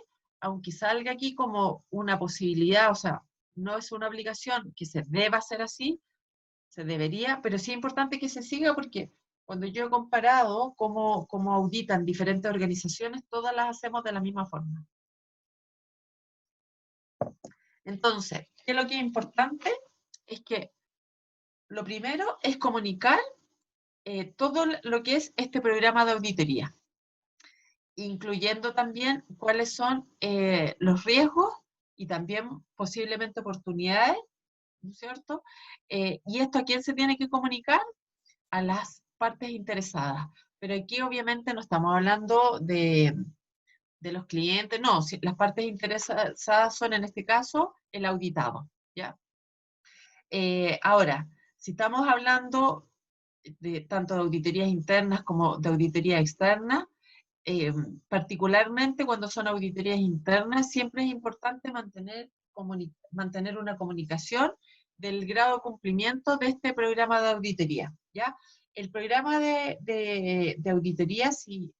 A: aunque salga aquí como una posibilidad, o sea, no es una obligación que se deba hacer así, se debería, pero sí es importante que se siga, porque cuando yo he comparado cómo auditan diferentes organizaciones, todas las hacemos de la misma forma. Entonces, ¿qué es lo que es importante? Es que lo primero es comunicar todo lo que es este programa de auditoría, incluyendo también cuáles son los riesgos y también posiblemente oportunidades, ¿no es cierto? ¿Y esto a quién se tiene que comunicar? A las partes interesadas. Pero aquí obviamente no estamos hablando de los clientes, no, las partes interesadas son en este caso el auditado, ¿ya? Ahora, si estamos hablando de tanto de auditorías internas como de auditoría externa, particularmente cuando son auditorías internas, siempre es importante mantener una comunicación del grado de cumplimiento de este programa de auditoría, ¿ya? El programa de auditoría, si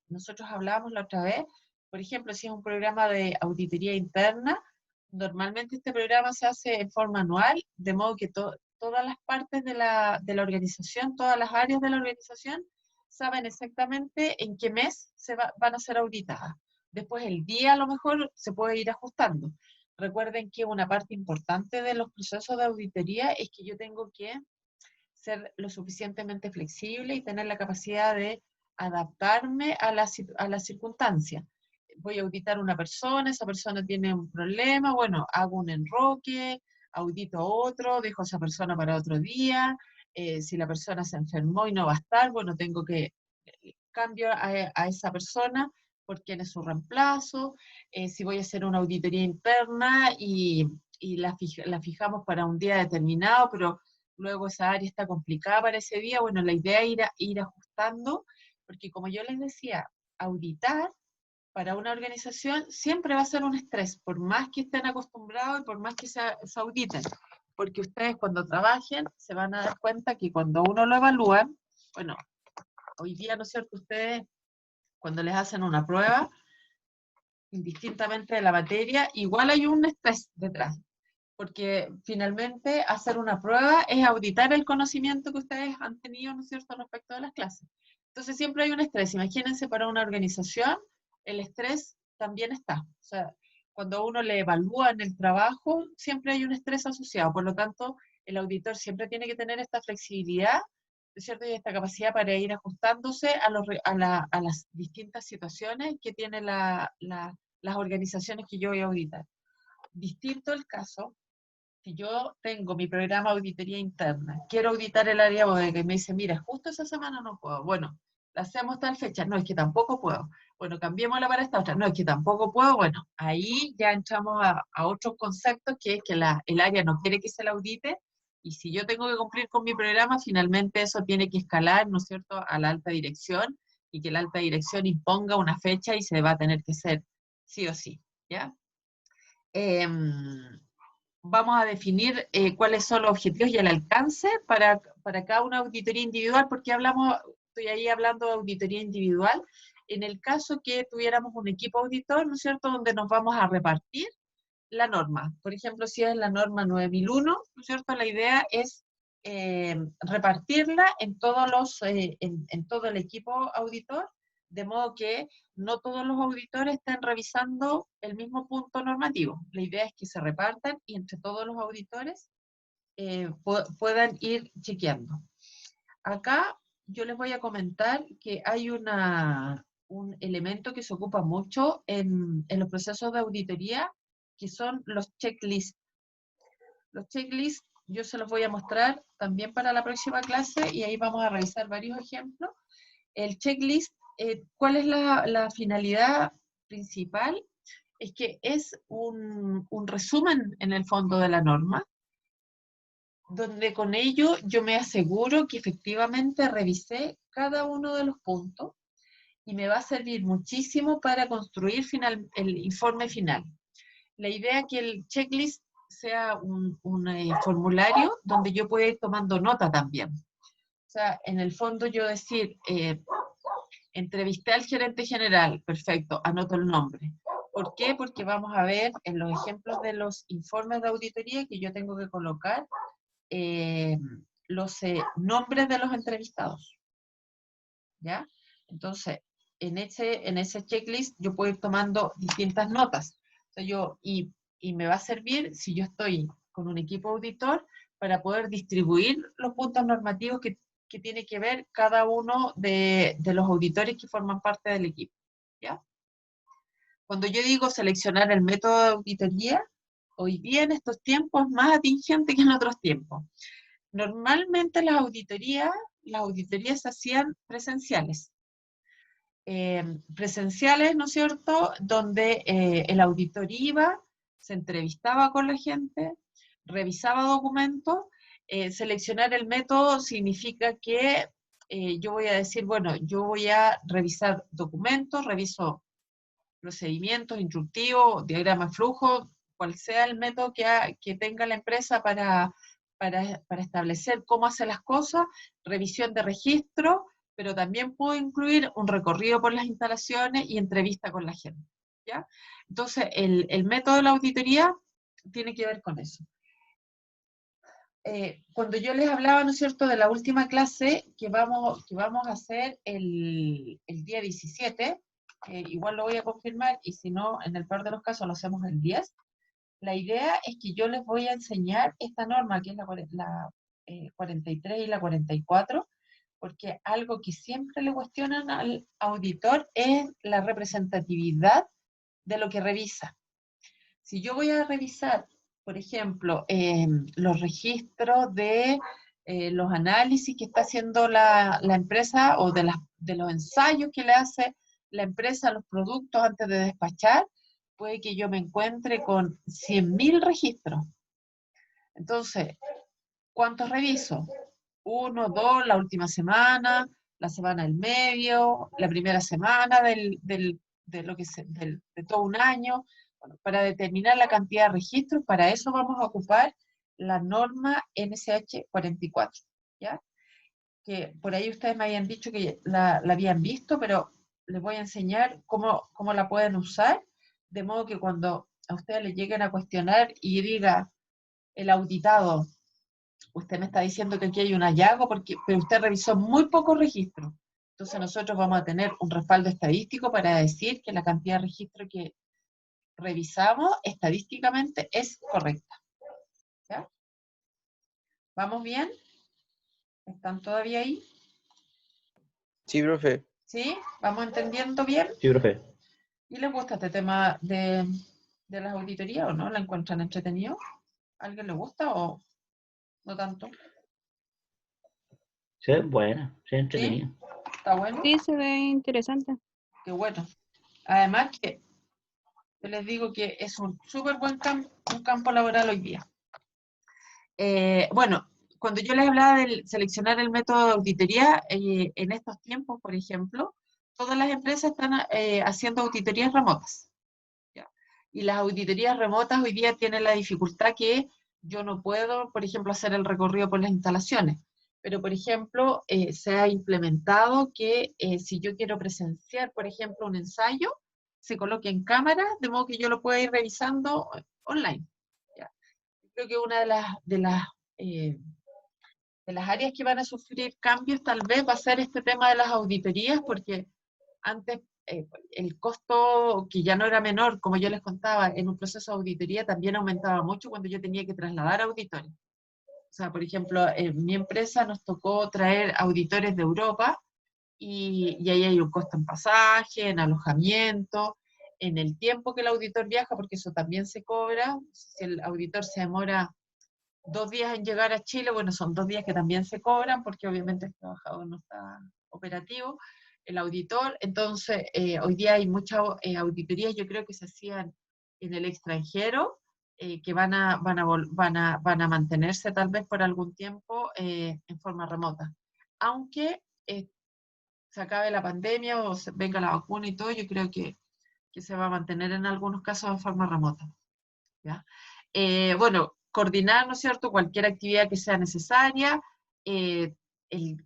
A: nosotros hablábamos la otra vez, por ejemplo, si es un programa de auditoría interna, normalmente este programa se hace en forma anual, de modo que todas todas las partes de la organización, todas las áreas de la organización, saben exactamente en qué mes van a ser auditadas. Después el día a lo mejor se puede ir ajustando. Recuerden que una parte importante de los procesos de auditoría es que yo tengo que ser lo suficientemente flexible y tener la capacidad de adaptarme a las circunstancias. Voy a auditar a una persona, esa persona tiene un problema, bueno, hago un enroque, audito a otro, dejo a esa persona para otro día, si la persona se enfermó y no va a estar, bueno, tengo que cambio a esa persona por quién es su reemplazo, si voy a hacer una auditoría interna y la fijamos para un día determinado, pero luego esa área está complicada para ese día, bueno, la idea es ir ajustando, porque como yo les decía, auditar para una organización siempre va a ser un estrés, por más que estén acostumbrados y por más que se auditen, porque ustedes cuando trabajen se van a dar cuenta que cuando uno lo evalúa, bueno, hoy día, ¿no es cierto?, ustedes cuando les hacen una prueba, indistintamente de la materia, igual hay un estrés detrás, porque finalmente hacer una prueba es auditar el conocimiento que ustedes han tenido, ¿no es cierto?, respecto de las clases. Entonces siempre hay un estrés. Imagínense para una organización, el estrés también está. O sea, cuando uno le evalúa en el trabajo, siempre hay un estrés asociado. Por lo tanto, el auditor siempre tiene que tener esta flexibilidad, ¿no es cierto?, y esta capacidad para ir ajustándose a las distintas situaciones que tienen las organizaciones que yo voy a auditar. Distinto el caso, si yo tengo mi programa de auditoría interna, quiero auditar el área bodega y me dice, mira, justo esa semana no puedo, bueno, la hacemos tal fecha, no, es que tampoco puedo, bueno, cambiémosla para esta otra, no, es que tampoco puedo, bueno, ahí ya entramos a otros conceptos, que es que el área no quiere que se la audite, y si yo tengo que cumplir con mi programa, finalmente eso tiene que escalar, ¿no es cierto?, a la alta dirección, y que la alta dirección imponga una fecha y se va a tener que hacer sí o sí, ¿ya? Vamos a definir cuáles son los objetivos y el alcance para cada una auditoría individual, porque estoy ahí hablando de auditoría individual, en el caso que tuviéramos un equipo auditor, ¿no es cierto?, donde nos vamos a repartir la norma. Por ejemplo, si es la norma 9001, ¿no es cierto?, la idea es repartirla en todo el equipo auditor, de modo que no todos los auditores estén revisando el mismo punto normativo. La idea es que se repartan y entre todos los auditores puedan ir chequeando. Acá yo les voy a comentar que hay un elemento que se ocupa mucho en los procesos de auditoría, que son los checklists. Los checklists yo se los voy a mostrar también para la próxima clase y ahí vamos a revisar varios ejemplos. El checklist, ¿cuál es la finalidad principal? Es que es un resumen en el fondo de la norma, donde con ello yo me aseguro que efectivamente revisé cada uno de los puntos y me va a servir muchísimo para construir el informe final. La idea es que el checklist sea un formulario donde yo pueda ir tomando nota también. O sea, en el fondo yo decir, entrevisté al gerente general, perfecto, anoto el nombre. ¿Por qué? Porque vamos a ver en los ejemplos de los informes de auditoría que yo tengo que colocar los nombres de los entrevistados. ¿Ya? Entonces, en ese checklist yo puedo ir tomando distintas notas. O sea, y me va a servir si yo estoy con un equipo auditor para poder distribuir los puntos normativos que tiene que ver cada uno de los auditores que forman parte del equipo. ¿Ya? Cuando yo digo seleccionar el método de auditoría, hoy día en estos tiempos es más atingente que en otros tiempos. Normalmente las auditorías se hacían presenciales. Presenciales, ¿no es cierto?, donde el auditor iba, se entrevistaba con la gente, revisaba documentos. Seleccionar el método significa que yo voy a decir, bueno, yo voy a revisar documentos, reviso procedimientos, instructivos, diagrama de flujo, cual sea el método que tenga la empresa para establecer cómo hace las cosas, revisión de registro, pero también puedo incluir un recorrido por las instalaciones y entrevista con la gente, ¿ya? Entonces, el método de la auditoría tiene que ver con eso. cuando yo les hablaba, ¿no es cierto?, de la última clase que vamos a hacer el día 17, igual lo voy a confirmar, y si no, en el peor de los casos lo hacemos el 10. La idea es que yo les voy a enseñar esta norma, que es la 43 y la 44, porque algo que siempre le cuestionan al auditor es la representatividad de lo que revisa. Si yo voy a revisar, por ejemplo, los registros de los análisis que está haciendo la empresa o de los ensayos que le hace la empresa a los productos antes de despachar, puede que yo me encuentre con 100.000 registros. Entonces, ¿cuántos reviso? 1, 2, la última semana, la semana del medio, la primera semana de todo un año. Bueno, para determinar la cantidad de registros, para eso vamos a ocupar la norma NSH 44, ¿ya? Que por ahí ustedes me habían dicho que la habían visto, pero les voy a enseñar cómo la pueden usar, de modo que cuando a ustedes les lleguen a cuestionar y diga el auditado, usted me está diciendo que aquí hay un hallazgo, pero usted revisó muy pocos registros. Entonces nosotros vamos a tener un respaldo estadístico para decir que la cantidad de registros que revisamos estadísticamente es correcta. ¿Ya? ¿Vamos bien? ¿Están todavía ahí?
C: Sí, profe.
A: ¿Sí? ¿Vamos entendiendo bien?
D: Sí, profe.
A: ¿Y les gusta este tema de las auditorías o no? ¿La encuentran entretenido? ¿A alguien le gusta o no tanto?
D: Sí, buena, sí,
A: ¿Sí?
D: entretenido.
A: ¿Está bueno?
E: Sí, se ve interesante.
A: Qué bueno. Además que yo les digo que es un súper buen campo laboral hoy día. Bueno, cuando yo les hablaba de seleccionar el método de auditoría, en estos tiempos, por ejemplo, todas las empresas están haciendo auditorías remotas. ¿Ya? Y las auditorías remotas hoy día tienen la dificultad que yo no puedo, por ejemplo, hacer el recorrido por las instalaciones. Pero, por ejemplo, se ha implementado que si yo quiero presenciar, por ejemplo, un ensayo, se coloque en cámara, de modo que yo lo pueda ir revisando online. ¿Ya? Creo que una de las áreas que van a sufrir cambios tal vez va a ser este tema de las auditorías, porque antes el costo, que ya no era menor, como yo les contaba, en un proceso de auditoría también aumentaba mucho cuando yo tenía que trasladar auditores. O sea, por ejemplo, en mi empresa nos tocó traer auditores de Europa y ahí hay un costo en pasaje, en alojamiento, en el tiempo que el auditor viaja, porque eso también se cobra. Si el auditor se demora 2 días en llegar a Chile, bueno, son 2 días que también se cobran, porque obviamente el trabajador no está operativo, el auditor. Entonces, hoy día hay muchas auditorías, yo creo que se hacían en el extranjero, que van a mantenerse tal vez por algún tiempo en forma remota. Aunque se acabe la pandemia o venga la vacuna y todo, yo creo que se va a mantener en algunos casos en forma remota. ¿Ya? Bueno, coordinar, ¿no es cierto?, cualquier actividad que sea necesaria,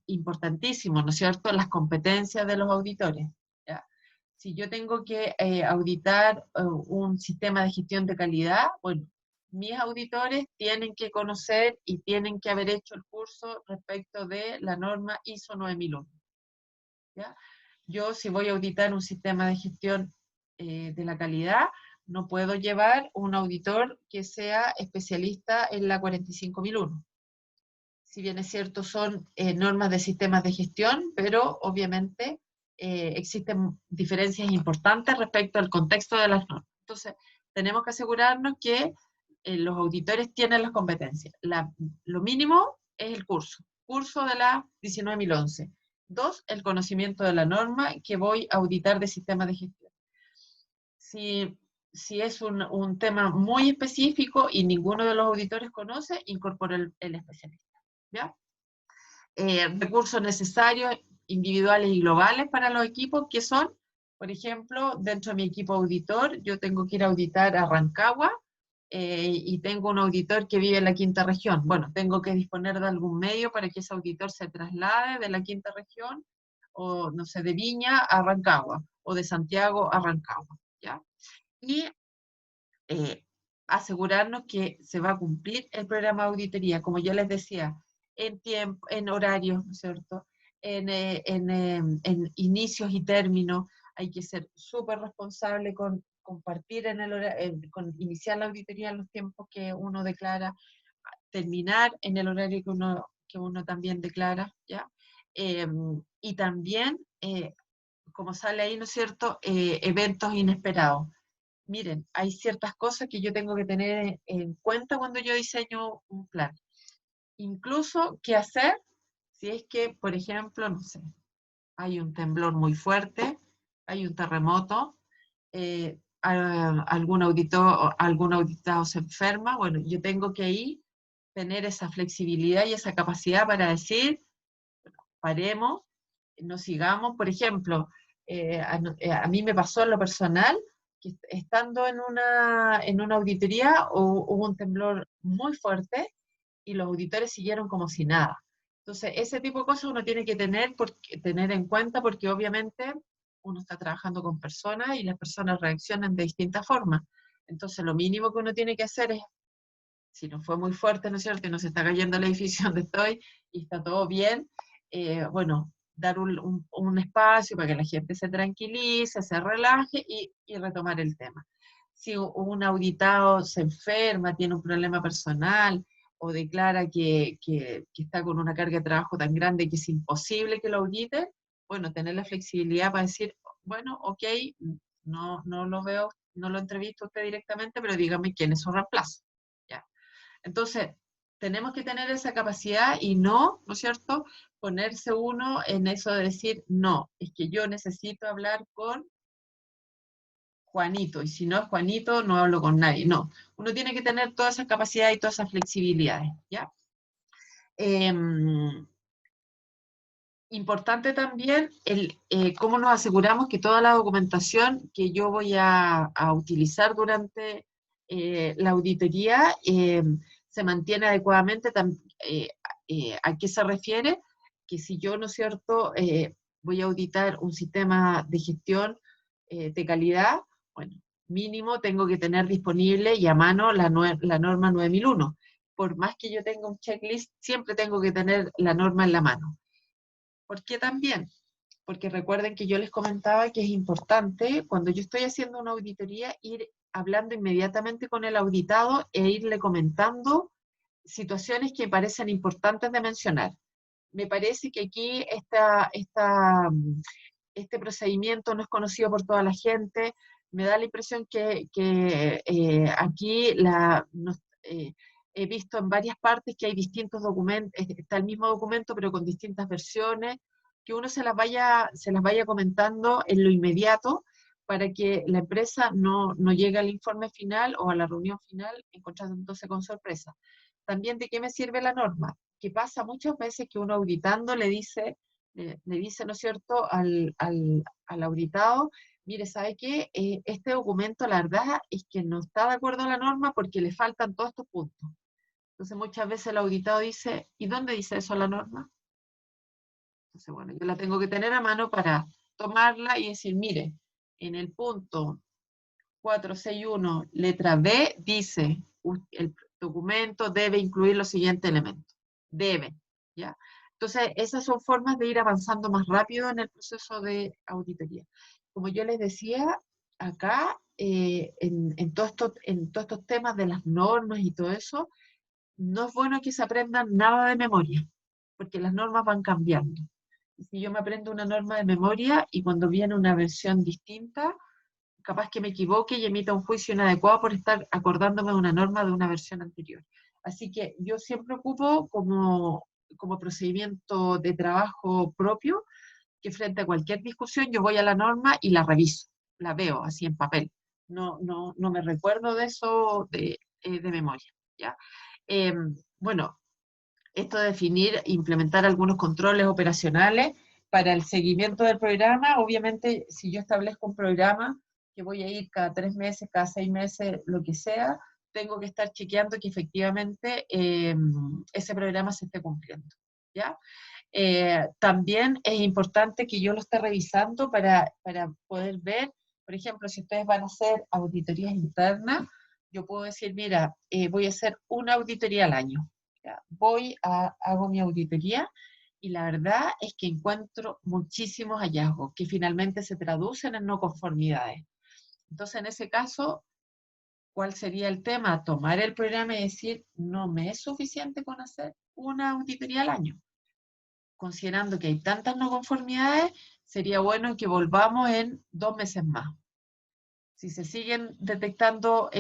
A: importantísimo, ¿no es cierto?, las competencias de los auditores. ¿Ya? Si yo tengo que auditar un sistema de gestión de calidad, bueno, mis auditores tienen que conocer y tienen que haber hecho el curso respecto de la norma ISO 9001. ¿Ya? Yo, si voy a auditar un sistema de gestión de la calidad, no puedo llevar un auditor que sea especialista en la 45001. Si bien es cierto, son normas de sistemas de gestión, pero obviamente existen diferencias importantes respecto al contexto de las normas. Entonces, tenemos que asegurarnos que los auditores tienen las competencias. Lo mínimo es el curso de la 19.011. 2, el conocimiento de la norma que voy a auditar de sistemas de gestión. Si es un tema muy específico y ninguno de los auditores conoce, incorpora el especialista. ¿Ya? Recursos necesarios individuales y globales para los equipos, que son, por ejemplo, dentro de mi equipo auditor, yo tengo que ir a auditar a Rancagua, y tengo un auditor que vive en la quinta región. Bueno, tengo que disponer de algún medio para que ese auditor se traslade de la quinta región, o no sé, de Viña a Rancagua, o de Santiago a Rancagua, ¿ya? Y asegurarnos que se va a cumplir el programa de auditoría, como yo les decía, en tiempo, en horarios, ¿no es cierto? En inicios y términos, hay que ser súper responsable con compartir con iniciar la auditoría en los tiempos que uno declara, terminar en el horario que uno también declara, ¿ya? Y también, como sale ahí, ¿no es cierto?, eventos inesperados. Miren, hay ciertas cosas que yo tengo que tener en cuenta cuando yo diseño un plan. Incluso qué hacer si es que, por ejemplo, no sé, hay un temblor muy fuerte, hay un terremoto, algún auditado se enferma. Bueno, yo tengo que ahí tener esa flexibilidad y esa capacidad para decir, paremos, no sigamos. Por ejemplo, a mí me pasó en lo personal, que estando en una auditoría hubo un temblor muy fuerte y los auditores siguieron como si nada. Entonces, ese tipo de cosas uno tiene que tener en cuenta, porque obviamente uno está trabajando con personas y las personas reaccionan de distintas formas. Entonces, lo mínimo que uno tiene que hacer es, si no fue muy fuerte, ¿no es cierto?, y no se está cayendo el edificio donde estoy y está todo bien, bueno, dar un espacio para que la gente se tranquilice, se relaje y retomar el tema. Si un auditado se enferma, tiene un problema personal o declara que está con una carga de trabajo tan grande que es imposible que lo audite, bueno, tener la flexibilidad para decir, bueno, ok, no lo veo, no lo entrevisto a usted directamente, pero dígame quién es su reemplazo. ¿Ya? Entonces, tenemos que tener esa capacidad y ¿no es cierto?, ponerse uno en eso de decir, no, es que yo necesito hablar con Juanito, y si no es Juanito, no hablo con nadie. No, uno tiene que tener toda esa capacidad y todas esas flexibilidades, ¿ya? Importante también cómo nos aseguramos que toda la documentación que yo voy a utilizar durante la auditoría se mantiene adecuadamente. ¿A qué se refiere? Que si yo, ¿no es cierto?, voy a auditar un sistema de gestión de calidad, bueno, mínimo tengo que tener disponible y a mano la norma 9001. Por más que yo tenga un checklist, siempre tengo que tener la norma en la mano. ¿Por qué también? Porque recuerden que yo les comentaba que es importante, cuando yo estoy haciendo una auditoría, ir hablando inmediatamente con el auditado e irle comentando situaciones que parecen importantes de mencionar. Me parece que aquí este procedimiento no es conocido por toda la gente. Me da la impresión que aquí he visto en varias partes que hay distintos documentos, está el mismo documento pero con distintas versiones, que uno se las vaya comentando en lo inmediato para que la empresa no llegue al informe final o a la reunión final encontrándose con sorpresa. También, ¿de qué me sirve la norma? Que pasa muchas veces que uno auditando le dice, ¿no es cierto?, al auditado, mire, ¿sabe qué? Este documento, la verdad, es que no está de acuerdo a la norma porque le faltan todos estos puntos. Entonces, muchas veces el auditado dice, ¿y dónde dice eso la norma? Entonces, bueno, yo la tengo que tener a mano para tomarla y decir, mire, en el punto 461, letra B, dice, el documento debe incluir los siguientes elementos. Debe, ¿ya? Entonces, esas son formas de ir avanzando más rápido en el proceso de auditoría. Como yo les decía, acá, en todos estos temas de las normas y todo eso, no es bueno que se aprendan nada de memoria, porque las normas van cambiando. Y si yo me aprendo una norma de memoria y cuando viene una versión distinta, capaz que me equivoque y emita un juicio inadecuado por estar acordándome de una norma de una versión anterior. Así que yo siempre ocupo como procedimiento de trabajo propio que frente a cualquier discusión yo voy a la norma y la reviso, la veo así en papel. No me recuerdo de eso de memoria, ¿ya? Bueno, esto de definir, implementar algunos controles operacionales para el seguimiento del programa. Obviamente, si yo establezco un programa que voy a ir cada 3 meses, cada 6 meses, lo que sea, tengo que estar chequeando que efectivamente ese programa se esté cumpliendo, ¿ya? También es importante que yo lo esté revisando para poder ver, por ejemplo, si ustedes van a hacer auditorías internas, yo puedo decir, mira, voy a hacer una auditoría al año. ¿Ya? Hago mi auditoría y la verdad es que encuentro muchísimos hallazgos que finalmente se traducen en no conformidades. Entonces, en ese caso, ¿cuál sería el tema? Tomar el programa y decir, no me es suficiente con hacer una auditoría al año. Considerando que hay tantas no conformidades, sería bueno que volvamos en 2 meses más. Si se siguen detectando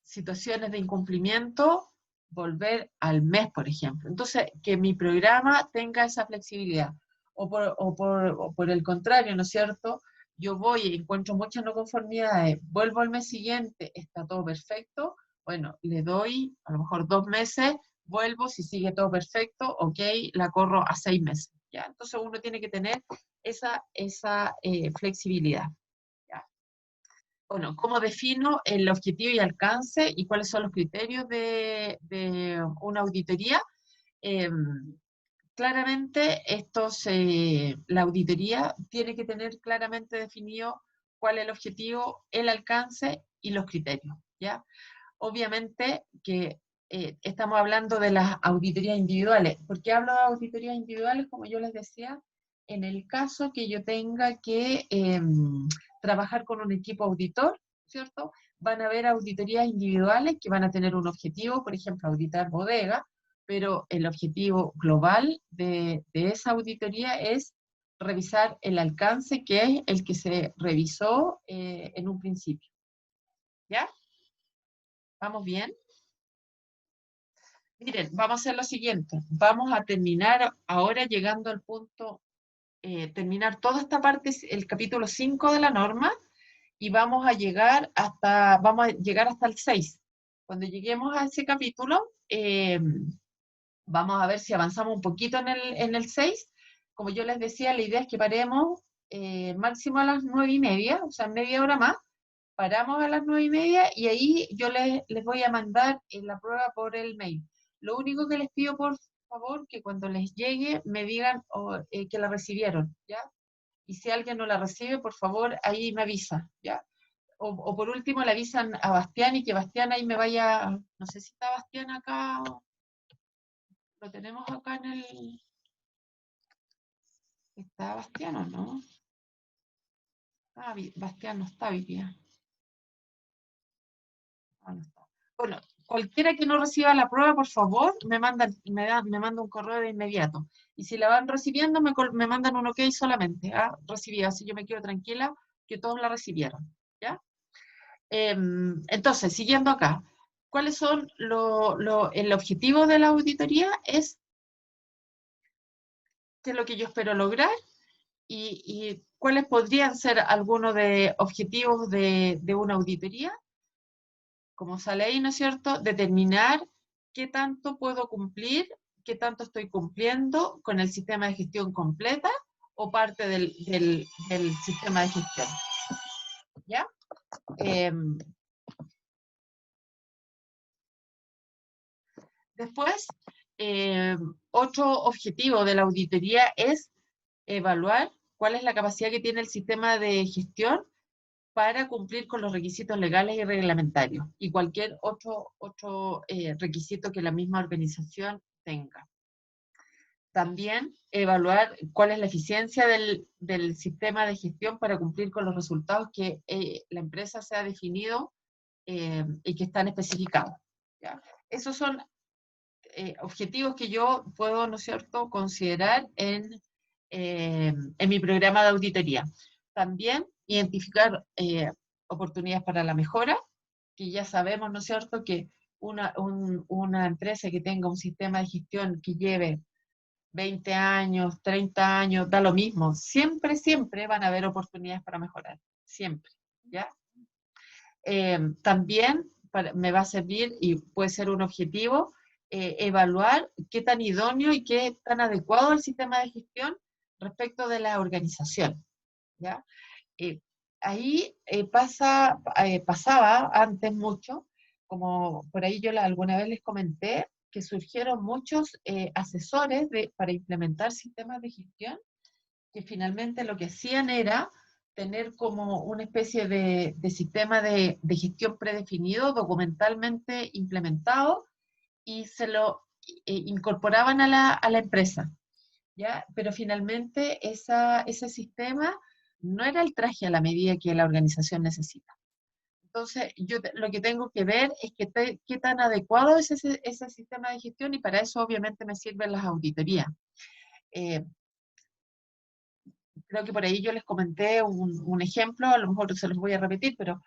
A: situaciones de incumplimiento, volver al mes, por ejemplo. Entonces, que mi programa tenga esa flexibilidad. O por el contrario, ¿no es cierto? Yo voy y encuentro muchas no conformidades, vuelvo al mes siguiente, está todo perfecto, bueno, le doy a lo mejor 2 meses, vuelvo, si sigue todo perfecto, ok, la corro a 6 meses. ¿Ya? Entonces uno tiene que tener esa flexibilidad. Bueno, ¿cómo defino el objetivo y alcance y cuáles son los criterios de una auditoría? Eh, Claramente, la auditoría tiene que tener claramente definido cuál es el objetivo, el alcance y los criterios, ¿ya? Obviamente que estamos hablando de las auditorías individuales. ¿Por qué hablo de auditorías individuales? Como yo les decía, en el caso que yo tenga que trabajar con un equipo auditor, ¿cierto? Van a haber auditorías individuales que van a tener un objetivo, por ejemplo, auditar bodega, pero el objetivo global de esa auditoría es revisar el alcance que es el que se revisó en un principio. ¿Ya? ¿Vamos bien? Miren, vamos a hacer lo siguiente. Vamos a terminar ahora llegando al punto, terminar toda esta parte, el capítulo 5 de la norma, y vamos a llegar hasta el 6. Cuando lleguemos a ese capítulo, vamos a ver si avanzamos un poquito en el 6. Como yo les decía, la idea es que paremos máximo a las 9:30, o sea, media hora más. Paramos a las 9:30 y ahí yo les voy a mandar la prueba por el mail. Lo único que les pido, por favor, que cuando les llegue me digan que la recibieron, ¿ya? Y si alguien no la recibe, por favor, ahí me avisa, ¿ya? O por último le avisan a Bastián y que Bastián ahí me vaya, no sé si está Bastián acá, lo tenemos acá en el... ¿Está Bastián o no? Ah, Bastián no está hoy día. Ah, no está. Bueno, cualquiera que no reciba la prueba, por favor, me manda un correo de inmediato. Y si la van recibiendo, me mandan un ok solamente. Recibida, así yo me quedo tranquila que todos la recibieron. ¿Ya? Entonces, siguiendo acá, ¿cuáles son el objetivo de la auditoría? Es qué es lo que yo espero lograr y cuáles podrían ser algunos de objetivos de una auditoría. Como sale ahí, ¿no es cierto? Determinar qué tanto puedo cumplir, qué tanto estoy cumpliendo con el sistema de gestión completa o parte del sistema de gestión. ¿Ya? Después, otro objetivo de la auditoría es evaluar cuál es la capacidad que tiene el sistema de gestión para cumplir con los requisitos legales y reglamentarios y cualquier otro requisito que la misma organización tenga. También evaluar cuál es la eficiencia del sistema de gestión para cumplir con los resultados que la empresa se ha definido y que están especificados. ¿Ya? Esos son objetivos que yo puedo, ¿no es cierto?, considerar en mi programa de auditoría. También identificar oportunidades para la mejora, que ya sabemos, ¿no es cierto?, que una empresa que tenga un sistema de gestión que lleve 20 años, 30 años, da lo mismo. Siempre, siempre van a haber oportunidades para mejorar. Siempre, ¿ya? También me va a servir y puede ser un objetivo evaluar qué tan idóneo y qué tan adecuado el sistema de gestión respecto de la organización, ¿ya? Ahí pasaba antes mucho, como por ahí yo alguna vez les comenté, que surgieron muchos asesores para implementar sistemas de gestión que finalmente lo que hacían era tener como una especie de sistema de gestión predefinido, documentalmente implementado, y se lo incorporaban a la empresa, ¿ya? Pero finalmente ese sistema no era el traje a la medida que la organización necesita. Entonces, yo lo que tengo que ver es qué tan adecuado es ese sistema de gestión, y para eso obviamente me sirven las auditorías. Creo que por ahí yo les comenté un ejemplo, a lo mejor se los voy a repetir, pero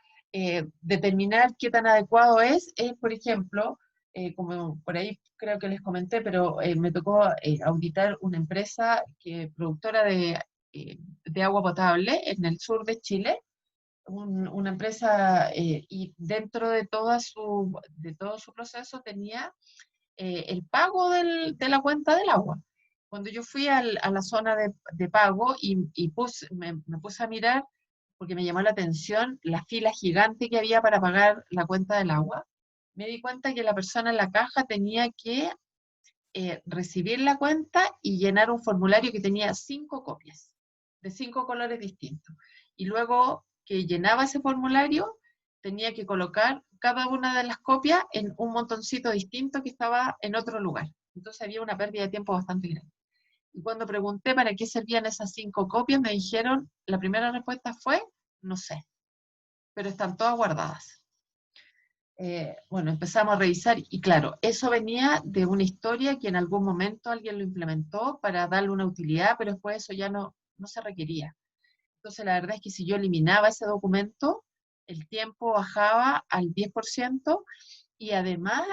A: determinar qué tan adecuado es, por ejemplo, como por ahí creo que les comenté, pero me tocó auditar una empresa productora de agua potable en el sur de Chile, una empresa, y dentro de todo su proceso tenía el pago de la cuenta del agua. Cuando yo fui a la zona de pago y me puse a mirar, porque me llamó la atención la fila gigante que había para pagar la cuenta del agua, me di cuenta que la persona en la caja tenía que recibir la cuenta y llenar un formulario que tenía 5 copias, de 5 colores distintos. Y luego que llenaba ese formulario, tenía que colocar cada una de las copias en un montoncito distinto que estaba en otro lugar. Entonces había una pérdida de tiempo bastante grande. Y cuando pregunté para qué servían esas 5 copias, me dijeron, la primera respuesta fue, no sé, pero están todas guardadas. Bueno, empezamos a revisar y claro, eso venía de una historia que en algún momento alguien lo implementó para darle una utilidad, pero después eso ya no se requería. Entonces la verdad es que si yo eliminaba ese documento, el tiempo bajaba al 10%, y además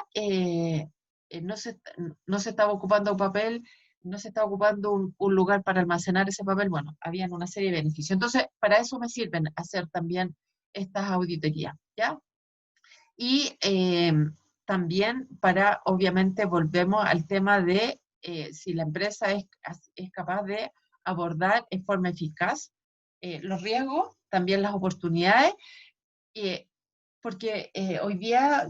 A: no se estaba ocupando papel, no se estaba ocupando un lugar para almacenar ese papel. Bueno, habían una serie de beneficios. Entonces, para eso me sirven hacer también estas auditorías, ¿ya? Y también para, obviamente, volvemos al tema de si la empresa es capaz de abordar en forma eficaz los riesgos, también las oportunidades, porque hoy día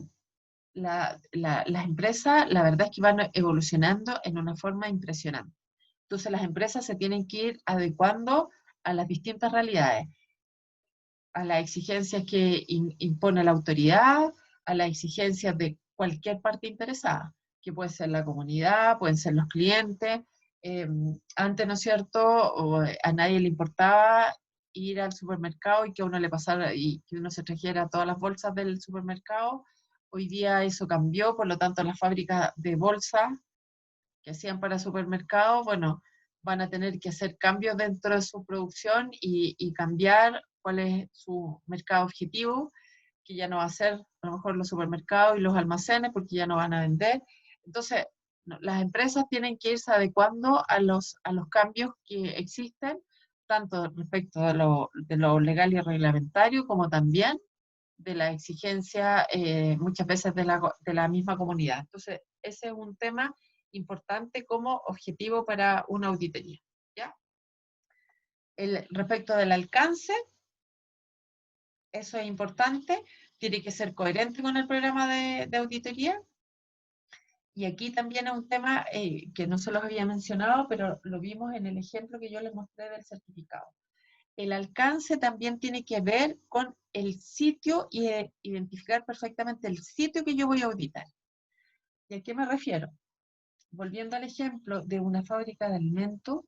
A: las empresas, la verdad es que van evolucionando en una forma impresionante. Entonces las empresas se tienen que ir adecuando a las distintas realidades, a las exigencias que impone la autoridad, a las exigencias de cualquier parte interesada, que puede ser la comunidad, pueden ser los clientes. Antes, ¿no es cierto?, a nadie le importaba ir al supermercado y que a uno le pasara y que uno se trajera todas las bolsas del supermercado. Hoy día eso cambió, por lo tanto las fábricas de bolsas que hacían para supermercados, bueno, van a tener que hacer cambios dentro de su producción y cambiar cuál es su mercado objetivo, que ya no va a ser a lo mejor los supermercados y los almacenes, porque ya no van a vender. Entonces, las empresas tienen que irse adecuando a los cambios que existen, tanto respecto de lo legal y reglamentario, como también de la exigencia muchas veces de la misma comunidad. Entonces, ese es un tema importante como objetivo para una auditoría, ¿ya? Respecto del alcance, eso es importante, tiene que ser coherente con el programa de auditoría. Y aquí también es un tema que no se los había mencionado, pero lo vimos en el ejemplo que yo les mostré del certificado. El alcance también tiene que ver con el sitio y identificar perfectamente el sitio que yo voy a auditar. ¿Y a qué me refiero? Volviendo al ejemplo de una fábrica de alimentos,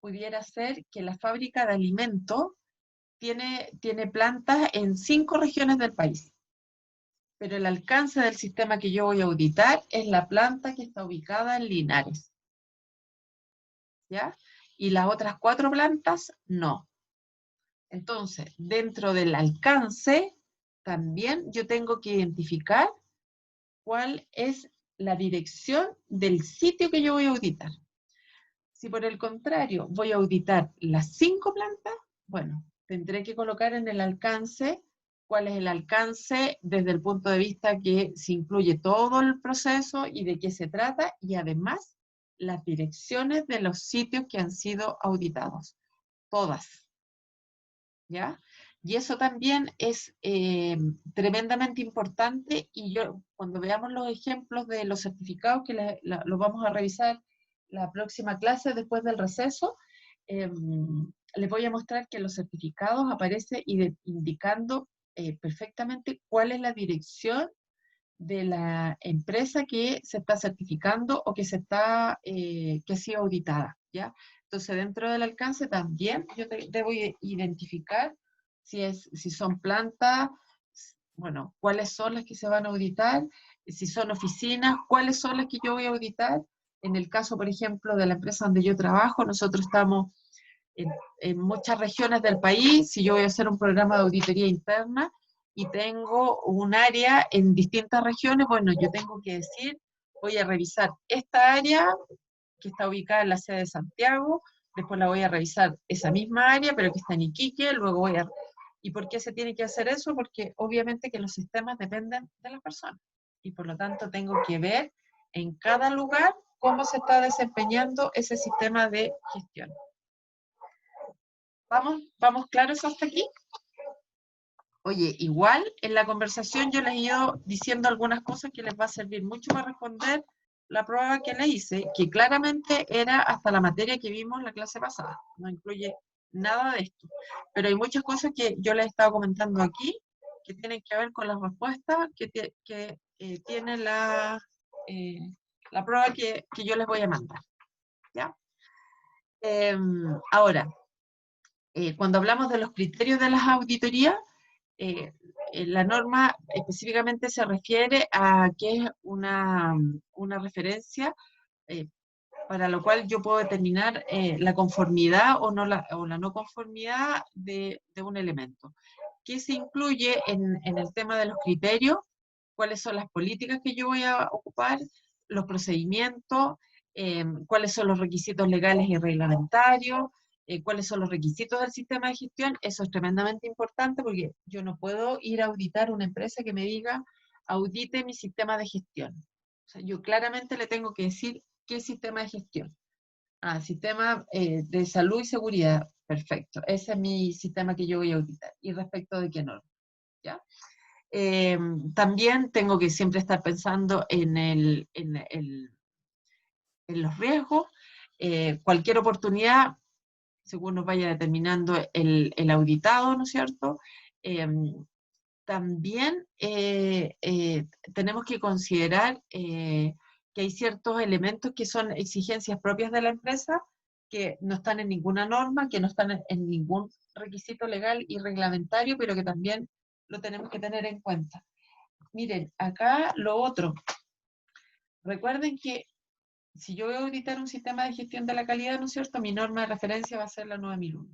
A: pudiera ser que la fábrica de alimentos tiene plantas en 5 regiones del país, pero el alcance del sistema que yo voy a auditar es la planta que está ubicada en Linares, ¿ya? Y las otras 4 plantas, no. Entonces, dentro del alcance, también yo tengo que identificar cuál es la dirección del sitio que yo voy a auditar. Si por el contrario voy a auditar las 5 plantas, bueno, tendré que colocar en el alcance cuál es el alcance desde el punto de vista que se incluye todo el proceso y de qué se trata, y además las direcciones de los sitios que han sido auditados, todas, ¿ya? Y eso también es tremendamente importante, y yo, cuando veamos los ejemplos de los certificados, que los vamos a revisar la próxima clase después del receso, les voy a mostrar que en los certificados aparece indicando perfectamente cuál es la dirección de la empresa que se está certificando o que que ha sido auditada, ¿ya? Entonces, dentro del alcance también yo debo identificar si son plantas, bueno, cuáles son las que se van a auditar, si son oficinas, cuáles son las que yo voy a auditar. En el caso, por ejemplo, de la empresa donde yo trabajo, nosotros estamos en muchas regiones del país. Si yo voy a hacer un programa de auditoría interna y tengo un área en distintas regiones, bueno, yo tengo que decir, voy a revisar esta área que está ubicada en la sede de Santiago, después la voy a revisar esa misma área, pero que está en Iquique, luego voy a... ¿Y por qué se tiene que hacer eso? Porque obviamente que los sistemas dependen de las personas, y por lo tanto tengo que ver en cada lugar cómo se está desempeñando ese sistema de gestión. ¿Vamos claros hasta aquí? Oye, igual en la conversación yo les he ido diciendo algunas cosas que les va a servir mucho para responder la prueba que le hice, que claramente era hasta la materia que vimos la clase pasada, no incluye nada de esto. Pero hay muchas cosas que yo les he estado comentando aquí que tienen que ver con las respuestas que tiene la prueba que yo les voy a mandar, ¿ya? Ahora, cuando hablamos de los criterios de las auditorías, la norma específicamente se refiere a que es una referencia para lo cual yo puedo determinar la conformidad o la no conformidad de un elemento. ¿Qué se incluye en el tema de los criterios? ¿Cuáles son las políticas que yo voy a ocupar? Los procedimientos, cuáles son los requisitos legales y reglamentarios, cuáles son los requisitos del sistema de gestión. Eso es tremendamente importante porque yo no puedo ir a auditar una empresa que me diga, audite mi sistema de gestión. O sea, yo claramente le tengo que decir qué sistema de gestión. Sistema de salud y seguridad. Perfecto. Ese es mi sistema que yo voy a auditar. ¿Y respecto de qué norma? ¿Ya? También tengo que siempre estar pensando en los riesgos. Cualquier oportunidad, según nos vaya determinando el auditado, ¿no es cierto? También tenemos que considerar que hay ciertos elementos que son exigencias propias de la empresa, que no están en ninguna norma, que no están en ningún requisito legal y reglamentario, pero que también lo tenemos que tener en cuenta. Miren, acá lo otro. Recuerden que si yo voy a auditar un sistema de gestión de la calidad, ¿no es cierto?, mi norma de referencia va a ser la 9001.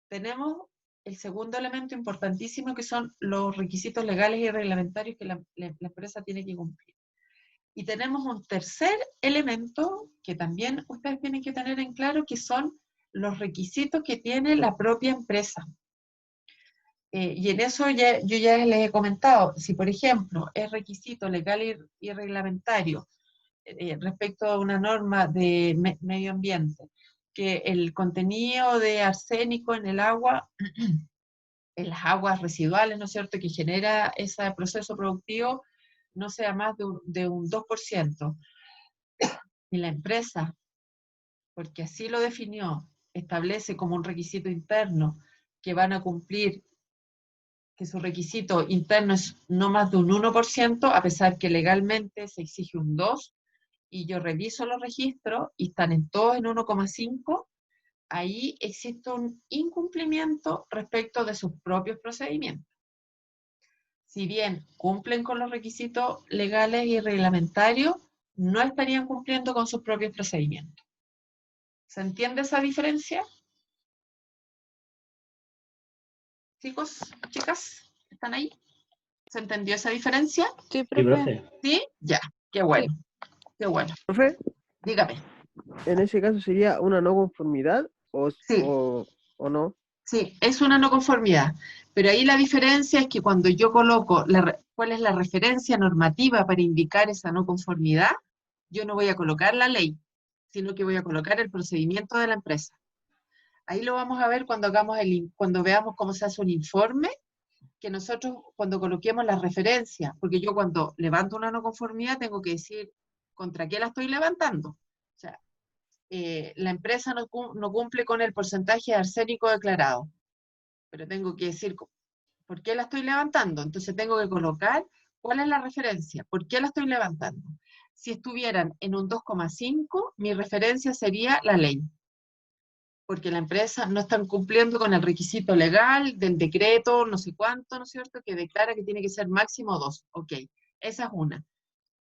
A: Tenemos el segundo elemento importantísimo, que son los requisitos legales y reglamentarios que la empresa tiene que cumplir. Y tenemos un tercer elemento que también ustedes tienen que tener en claro, que son los requisitos que tiene la propia empresa. Y en eso yo ya les he comentado, si por ejemplo es requisito legal y reglamentario respecto a una norma de medio ambiente, que el contenido de arsénico en el agua, en las aguas residuales, ¿no es cierto?, que genera ese proceso productivo, no sea más de un 2%. Y la empresa, porque así lo definió, establece como un requisito interno que van a cumplir, que su requisito interno es no más de un 1%, a pesar que legalmente se exige un 2%, y yo reviso los registros y están todos en 1,5%, ahí existe un incumplimiento respecto de sus propios procedimientos. Si bien cumplen con los requisitos legales y reglamentarios, no estarían cumpliendo con sus propios procedimientos. ¿Se entiende esa diferencia? Chicos, chicas, ¿están ahí? ¿Se entendió esa diferencia?
D: Sí,
E: Sí,
D: profe.
E: profe.
A: ¿Sí? Ya, qué bueno, qué bueno.
D: Profe,
A: Dígame.
D: en ese caso sería una no conformidad
A: Sí.
D: o no.
A: Sí, es una no conformidad, pero ahí la diferencia es que cuando yo coloco cuál es la referencia normativa para indicar esa no conformidad, yo no voy a colocar la ley, sino que voy a colocar el procedimiento de la empresa. Ahí lo vamos a ver cuando cuando veamos cómo se hace un informe, que nosotros cuando coloquemos las referencias, porque yo cuando levanto una no conformidad tengo que decir contra qué la estoy levantando. O sea, la empresa no cumple con el porcentaje de arsénico declarado. Pero tengo que decir, ¿por qué la estoy levantando? Entonces tengo que colocar cuál es la referencia, ¿por qué la estoy levantando? Si estuvieran en un 2,5, mi referencia sería la ley. Porque la empresa no está cumpliendo con el requisito legal del decreto, no sé cuánto, ¿no es cierto?, que declara que tiene que ser máximo 2. Ok, esa es una.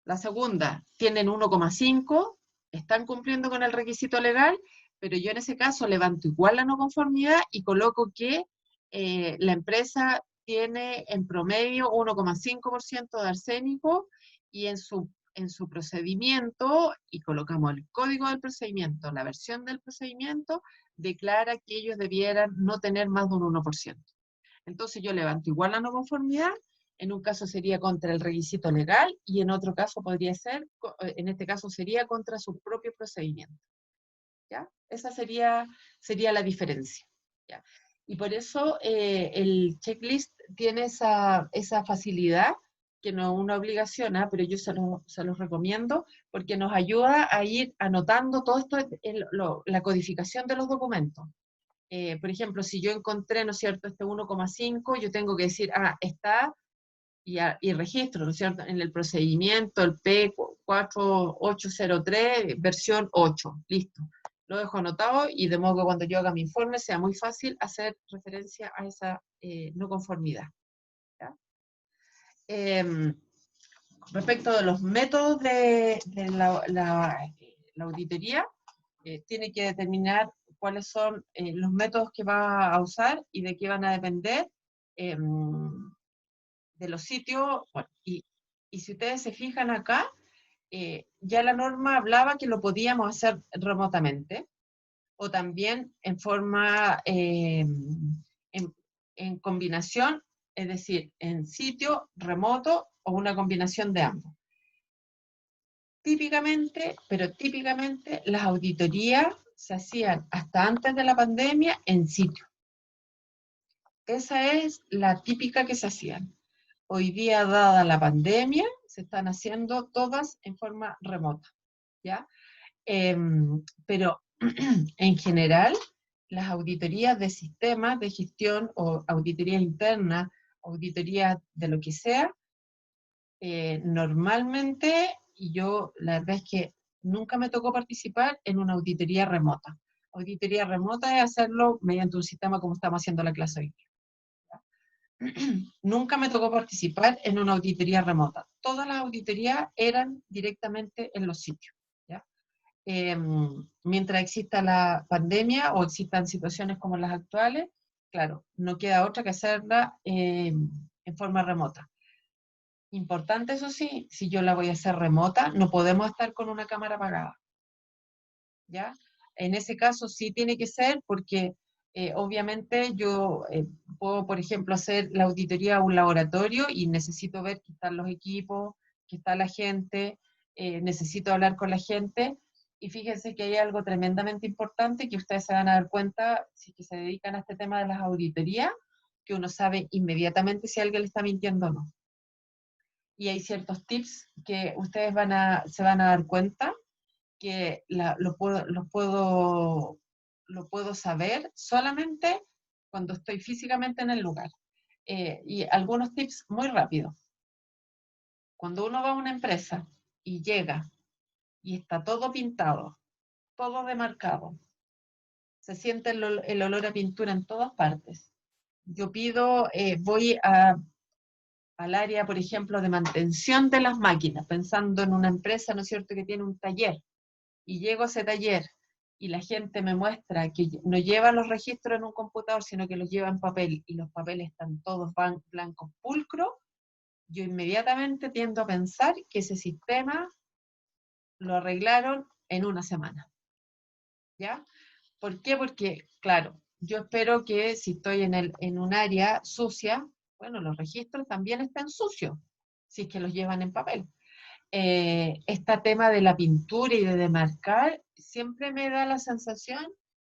A: La segunda, tienen 1,5, están cumpliendo con el requisito legal, pero yo en ese caso levanto igual la no conformidad y coloco que la empresa tiene en promedio 1,5% de arsénico y en su procedimiento, y colocamos el código del procedimiento, la versión del procedimiento, declara que ellos debieran no tener más de un 1%. Entonces yo levanto igual la no conformidad, en un caso sería contra el requisito legal y en otro caso podría ser, en este caso sería contra su propio procedimiento. ¿Ya? Esa sería la diferencia. ¿Ya? Y por eso el checklist tiene esa facilidad, que no es una obligación, pero yo se los recomiendo, porque nos ayuda a ir anotando todo esto, la codificación de los documentos. Por ejemplo, si yo encontré, ¿no es cierto?, este 1,5, yo tengo que decir, está, y registro, ¿no es cierto?, en el procedimiento, el P4803, versión 8, listo. Lo dejo anotado y de modo que cuando yo haga mi informe sea muy fácil hacer referencia a esa no conformidad. ¿Ya? Respecto de los métodos de la auditoría, tiene que determinar cuáles son los métodos que va a usar y de qué van a depender de los sitios. Bueno, y si ustedes se fijan acá, ya la norma hablaba que lo podíamos hacer remotamente, o también en forma, en combinación, es decir, en sitio, remoto, o una combinación de ambos. Típicamente, las auditorías se hacían hasta antes de la pandemia en sitio. Esa es la típica que se hacían. Hoy día, dada la pandemia, se están haciendo todas en forma remota, ¿ya? Pero en general, las auditorías de sistemas de gestión o auditoría interna, auditoría de lo que sea, normalmente, y yo la verdad es que nunca me tocó participar en una auditoría remota. Auditoría remota es hacerlo mediante un sistema como estamos haciendo la clase hoy. Nunca me tocó participar en una auditoría remota. Todas las auditorías eran directamente en los sitios. ¿Ya? Mientras exista la pandemia o existan situaciones como las actuales, claro, no queda otra que hacerla en forma remota. Importante, eso sí, si yo la voy a hacer remota, no podemos estar con una cámara apagada. ¿Ya? En ese caso sí tiene que ser porque obviamente yo puedo, por ejemplo, hacer la auditoría a un laboratorio y necesito ver que están los equipos, que está la gente, necesito hablar con la gente, y fíjense que hay algo tremendamente importante que ustedes se van a dar cuenta si que se dedican a este tema de las auditorías, que uno sabe inmediatamente si alguien le está mintiendo o no. Y hay ciertos tips que ustedes se van a dar cuenta que lo puedo saber solamente cuando estoy físicamente en el lugar. Y algunos tips muy rápidos. Cuando uno va a una empresa y llega y está todo pintado, todo demarcado, se siente el olor a pintura en todas partes. Yo pido, voy al área, por ejemplo, de mantención de las máquinas, pensando en una empresa, ¿no es cierto?, que tiene un taller, y llego a ese taller y la gente me muestra que no lleva los registros en un computador, sino que los lleva en papel, y los papeles están todos blancos pulcros, yo inmediatamente tiendo a pensar que ese sistema lo arreglaron en una semana. ¿Ya? ¿Por qué? Porque, claro, yo espero que si estoy en un área sucia, bueno, los registros también están sucios, si es que los llevan en papel. Este tema de la pintura y de demarcar siempre me da la sensación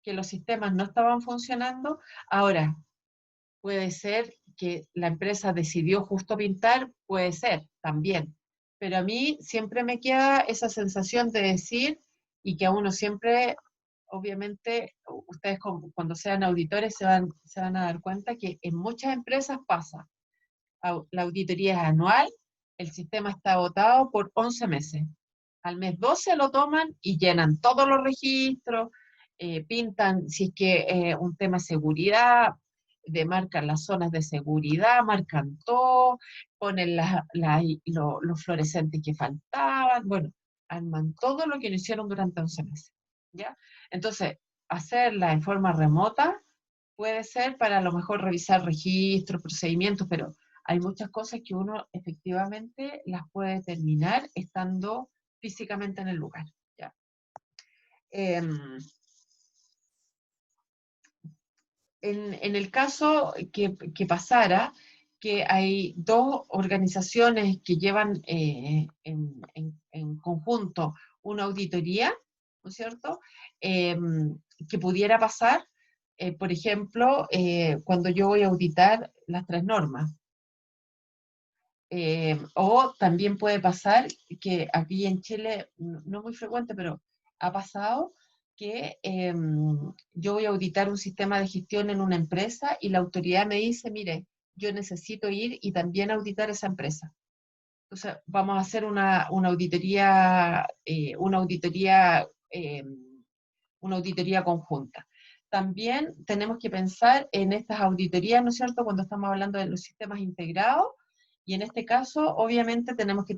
A: que los sistemas no estaban funcionando. Ahora, puede ser que la empresa decidió justo pintar, puede ser, también. Pero a mí siempre me queda esa sensación de decir, y que a uno siempre obviamente, ustedes cuando sean auditores se van a dar cuenta que en muchas empresas pasa. La auditoría es anual, el sistema está agotado por 11 meses. Al mes 12 lo toman y llenan todos los registros, pintan, si es que un tema de seguridad, marcan las zonas de seguridad, marcan todo, ponen los fluorescentes que faltaban, bueno, arman todo lo que no hicieron durante 11 meses, ¿ya? Entonces, hacerla en forma remota puede ser para a lo mejor revisar registros, procedimientos, pero hay muchas cosas que uno efectivamente las puede terminar estando físicamente en el lugar, ¿ya? En el caso que pasara, que hay dos organizaciones que llevan en conjunto una auditoría, ¿no es cierto? Que pudiera pasar, por ejemplo, cuando yo voy a auditar las 3 normas. O también puede pasar que aquí en Chile, no muy frecuente, pero ha pasado que yo voy a auditar un sistema de gestión en una empresa y la autoridad me dice, mire, yo necesito ir y también auditar esa empresa. Entonces, vamos a hacer una auditoría, una auditoría conjunta. También tenemos que pensar en estas auditorías, ¿no es cierto?, cuando estamos hablando de los sistemas integrados, y en este caso, obviamente, tenemos que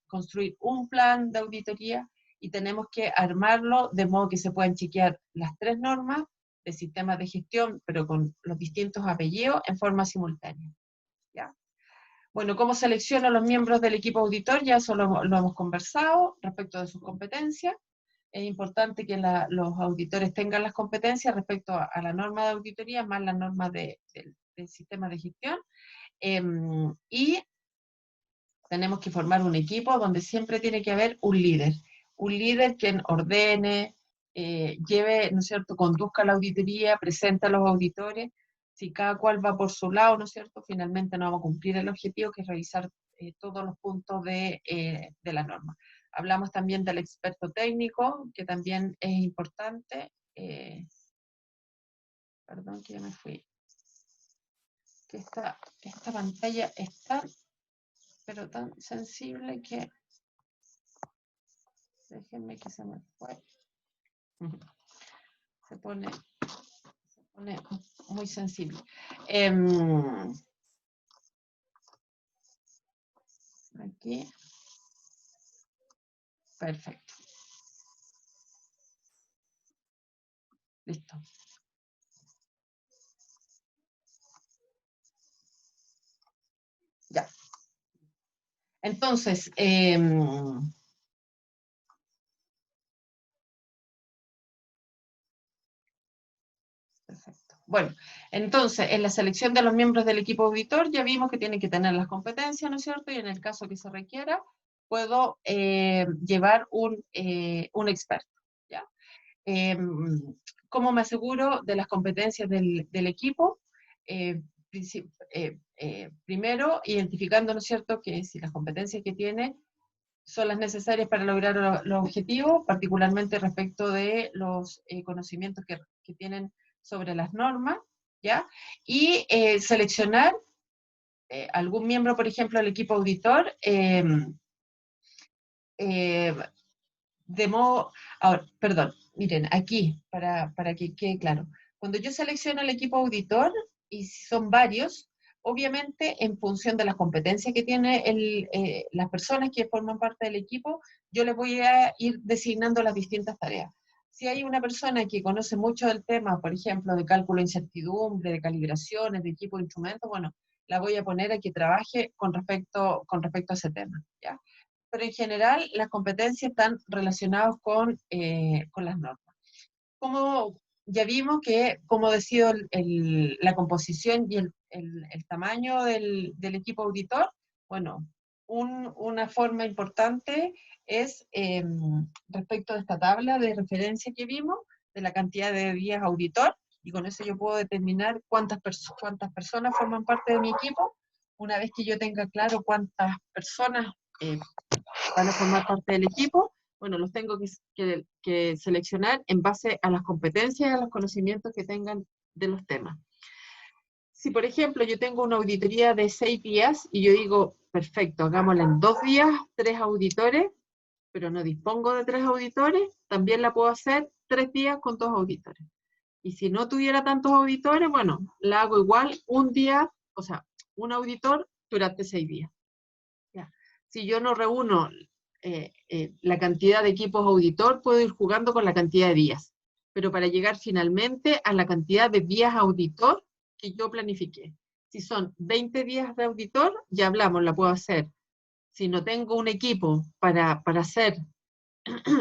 A: construir un plan de auditoría y tenemos que armarlo de modo que se puedan chequear las 3 normas de sistemas de gestión, pero con los distintos apellidos en forma simultánea, ¿ya? Bueno, ¿cómo selecciono a los miembros del equipo auditor? Ya eso lo hemos conversado respecto de sus competencias. Es importante que los auditores tengan las competencias respecto a la norma de auditoría, más las normas del sistema de gestión. Y tenemos que formar un equipo donde siempre tiene que haber un líder que ordene, lleve, ¿no es cierto?, conduzca la auditoría, presenta a los auditores. Si cada cual va por su lado, ¿no es cierto?, finalmente no vamos a cumplir el objetivo, que es revisar todos los puntos de la norma. Hablamos también del experto técnico, que también es importante. Perdón, que ya me fui. Que esta pantalla está, pero tan sensible que... Déjenme que se me fue. Se pone muy sensible. Aquí. Perfecto. Listo. Ya. Entonces, perfecto. Bueno, entonces, en la selección de los miembros del equipo auditor ya vimos que tienen que tener las competencias, ¿no es cierto? Y en el caso que se requiera, puedo llevar un experto, ¿ya? ¿Cómo me aseguro de las competencias del equipo? Primero, identificando, ¿no es cierto?, que si las competencias que tiene son las necesarias para lograr los objetivos, particularmente respecto de los conocimientos que tienen sobre las normas, ¿ya? Y seleccionar algún miembro, por ejemplo, del equipo auditor, de modo, ahora, perdón, miren, aquí, para que quede claro, cuando yo selecciono el equipo auditor, y si son varios, obviamente en función de las competencias que tiene las personas que forman parte del equipo, yo les voy a ir designando las distintas tareas. Si hay una persona que conoce mucho del tema, por ejemplo, de cálculo de incertidumbre, de calibraciones, de equipo de instrumentos, bueno, la voy a poner a que trabaje con respecto a ese tema, ¿ya? Pero en general las competencias están relacionadas con las normas. Como ya vimos que cómo decido la composición y el tamaño del equipo auditor, bueno, una forma importante es respecto de esta tabla de referencia que vimos, de la cantidad de días auditor, y con eso yo puedo determinar cuántas personas forman parte de mi equipo. Una vez que yo tenga claro cuántas personas van a formar parte del equipo, Bueno, los tengo que seleccionar en base a las competencias y a los conocimientos que tengan de los temas. Si, por ejemplo, yo tengo una auditoría de 6 días y yo digo, perfecto, hagámosla en 2 días, 3 auditores, pero no dispongo de 3 auditores, también la puedo hacer 3 días con 2 auditores. Y si no tuviera tantos auditores, bueno, la hago igual un día, o sea, un auditor durante 6 días. ¿Ya? Si yo no reúno la cantidad de equipos auditor, puedo ir jugando con la cantidad de días. Pero para llegar finalmente a la cantidad de días auditor que yo planifiqué. Si son 20 días de auditor, ya hablamos, la puedo hacer. Si no tengo un equipo para hacer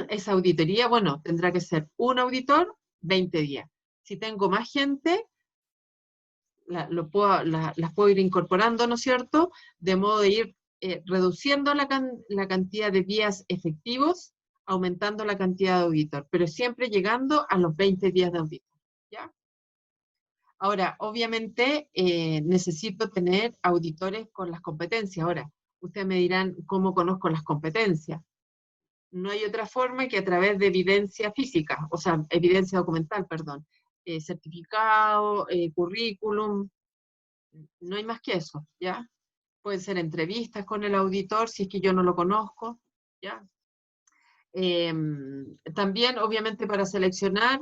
A: esa auditoría, bueno, tendrá que ser un auditor, 20 días. Si tengo más gente, las puedo ir incorporando, ¿no es cierto? De modo de ir reduciendo la cantidad de días efectivos, aumentando la cantidad de auditor, pero siempre llegando a los 20 días de auditor, ¿ya? Ahora, obviamente, necesito tener auditores con las competencias. Ahora, ustedes me dirán, ¿cómo conozco las competencias? No hay otra forma que a través de evidencia física, o sea, evidencia documental, perdón, certificado, currículum, no hay más que eso, ¿ya? Pueden ser entrevistas con el auditor si es que yo no lo conozco, ¿ya? También, obviamente, para seleccionar,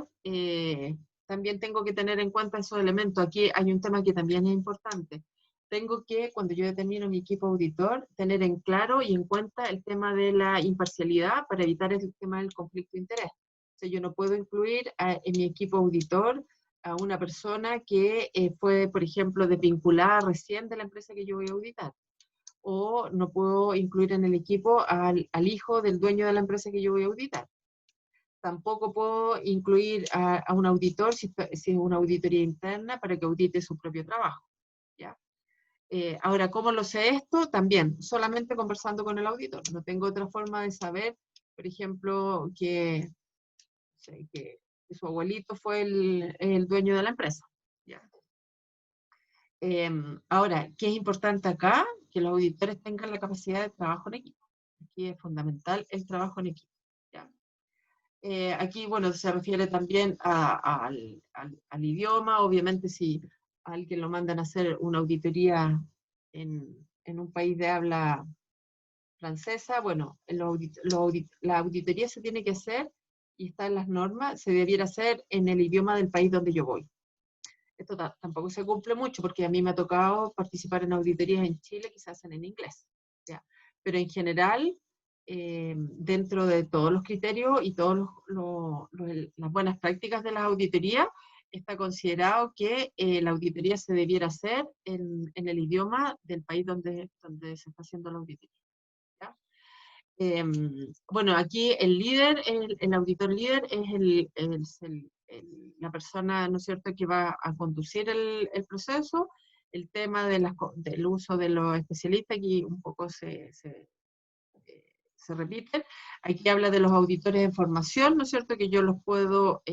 A: también tengo que tener en cuenta esos elementos. Aquí hay un tema que también es importante. Tengo que, cuando yo determino mi equipo auditor, tener en claro y en cuenta el tema de la imparcialidad para evitar el tema del conflicto de interés. O sea, yo no puedo incluir en mi equipo auditor a una persona que fue, por ejemplo, desvinculada recién de la empresa que yo voy a auditar. O no puedo incluir en el equipo al hijo del dueño de la empresa que yo voy a auditar. Tampoco puedo incluir a un auditor si es una auditoría interna para que audite su propio trabajo, ¿ya? Ahora, ¿cómo lo sé esto? También, solamente conversando con el auditor. No tengo otra forma de saber, por ejemplo, que su abuelito fue el dueño de la empresa, ¿ya? Ahora, ¿qué es importante acá? Que los auditores tengan la capacidad de trabajo en equipo. Aquí es fundamental el trabajo en equipo, ¿ya? Aquí, bueno, se refiere también al idioma. Obviamente, si a alguien lo mandan a hacer una auditoría en un país de habla francesa, bueno, la auditoría se tiene que hacer, y está en las normas, se debiera hacer en el idioma del país donde yo voy. Esto tampoco se cumple mucho, porque a mí me ha tocado participar en auditorías en Chile que se hacen en inglés, ¿ya? Pero en general, dentro de todos los criterios y todas las buenas prácticas de las auditorías, está considerado que la auditoría se debiera hacer en el idioma del país donde se está haciendo la auditoría, ¿ya? Bueno, aquí el líder, el auditor líder es la persona, ¿no es cierto?, que va a conducir el proceso. El tema del uso de los especialistas, aquí un poco se repiten. Aquí habla de los auditores de formación, ¿no es cierto?, que yo los puedo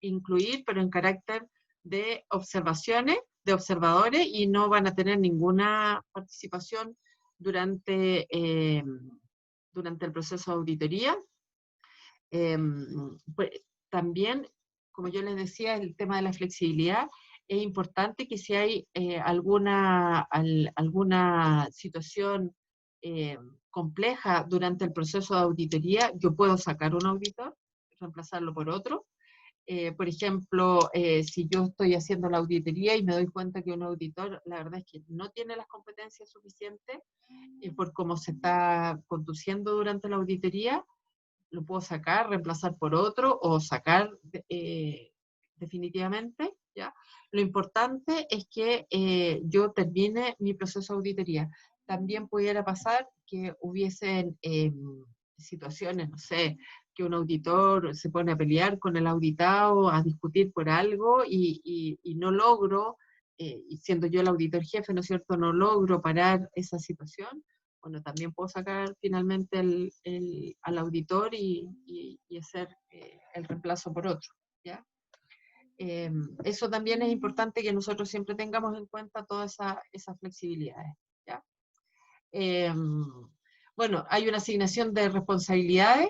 A: incluir, pero en carácter de observaciones, de observadores, y no van a tener ninguna participación durante el proceso de auditoría. Pues, también, como yo les decía, el tema de la flexibilidad, es importante que si hay alguna situación compleja durante el proceso de auditoría, yo puedo sacar un auditor, reemplazarlo por otro. Por ejemplo, si yo estoy haciendo la auditoría y me doy cuenta que un auditor, la verdad es que no tiene las competencias suficientes por cómo se está conduciendo durante la auditoría, lo puedo sacar, reemplazar por otro o sacar definitivamente, ¿ya? Lo importante es que yo termine mi proceso de auditoría. También pudiera pasar que hubiesen situaciones, no sé, que un auditor se pone a pelear con el auditado, a discutir por algo y no logro, y siendo yo el auditor jefe, ¿no es cierto?, no logro parar esa situación. Bueno, también puedo sacar finalmente al auditor y hacer el reemplazo por otro, ¿ya? Eso también es importante, que nosotros siempre tengamos en cuenta todas esas flexibilidades, ¿ya? Bueno, hay una asignación de responsabilidades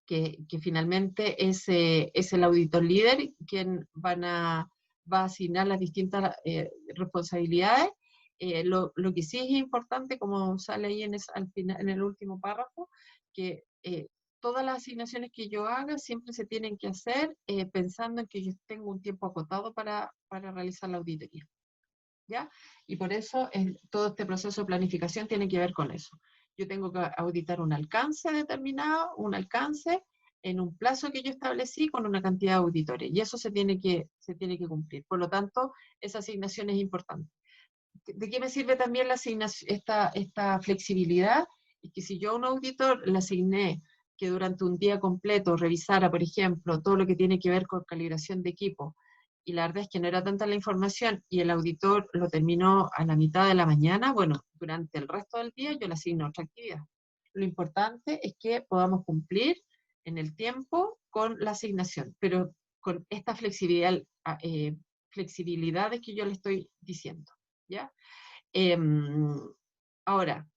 A: que finalmente es el auditor líder quien va a asignar las distintas responsabilidades. Lo que sí es importante, como sale ahí al final, en el último párrafo, que todas las asignaciones que yo haga siempre se tienen que hacer pensando en que yo tengo un tiempo acotado para realizar la auditoría, ¿ya? Y por eso todo este proceso de planificación tiene que ver con eso. Yo tengo que auditar un alcance determinado, un alcance en un plazo que yo establecí con una cantidad de auditores, y eso se tiene que cumplir. Por lo tanto, esa asignación es importante. ¿De qué me sirve también esta flexibilidad? Es que si yo a un auditor le asigné que durante un día completo revisara, por ejemplo, todo lo que tiene que ver con calibración de equipo, y la verdad es que no era tanta la información, y el auditor lo terminó a la mitad de la mañana, bueno, durante el resto del día yo le asigno otra actividad. Lo importante es que podamos cumplir en el tiempo con la asignación, pero con esta flexibilidades que yo le estoy diciendo, ¿ya? Ahora,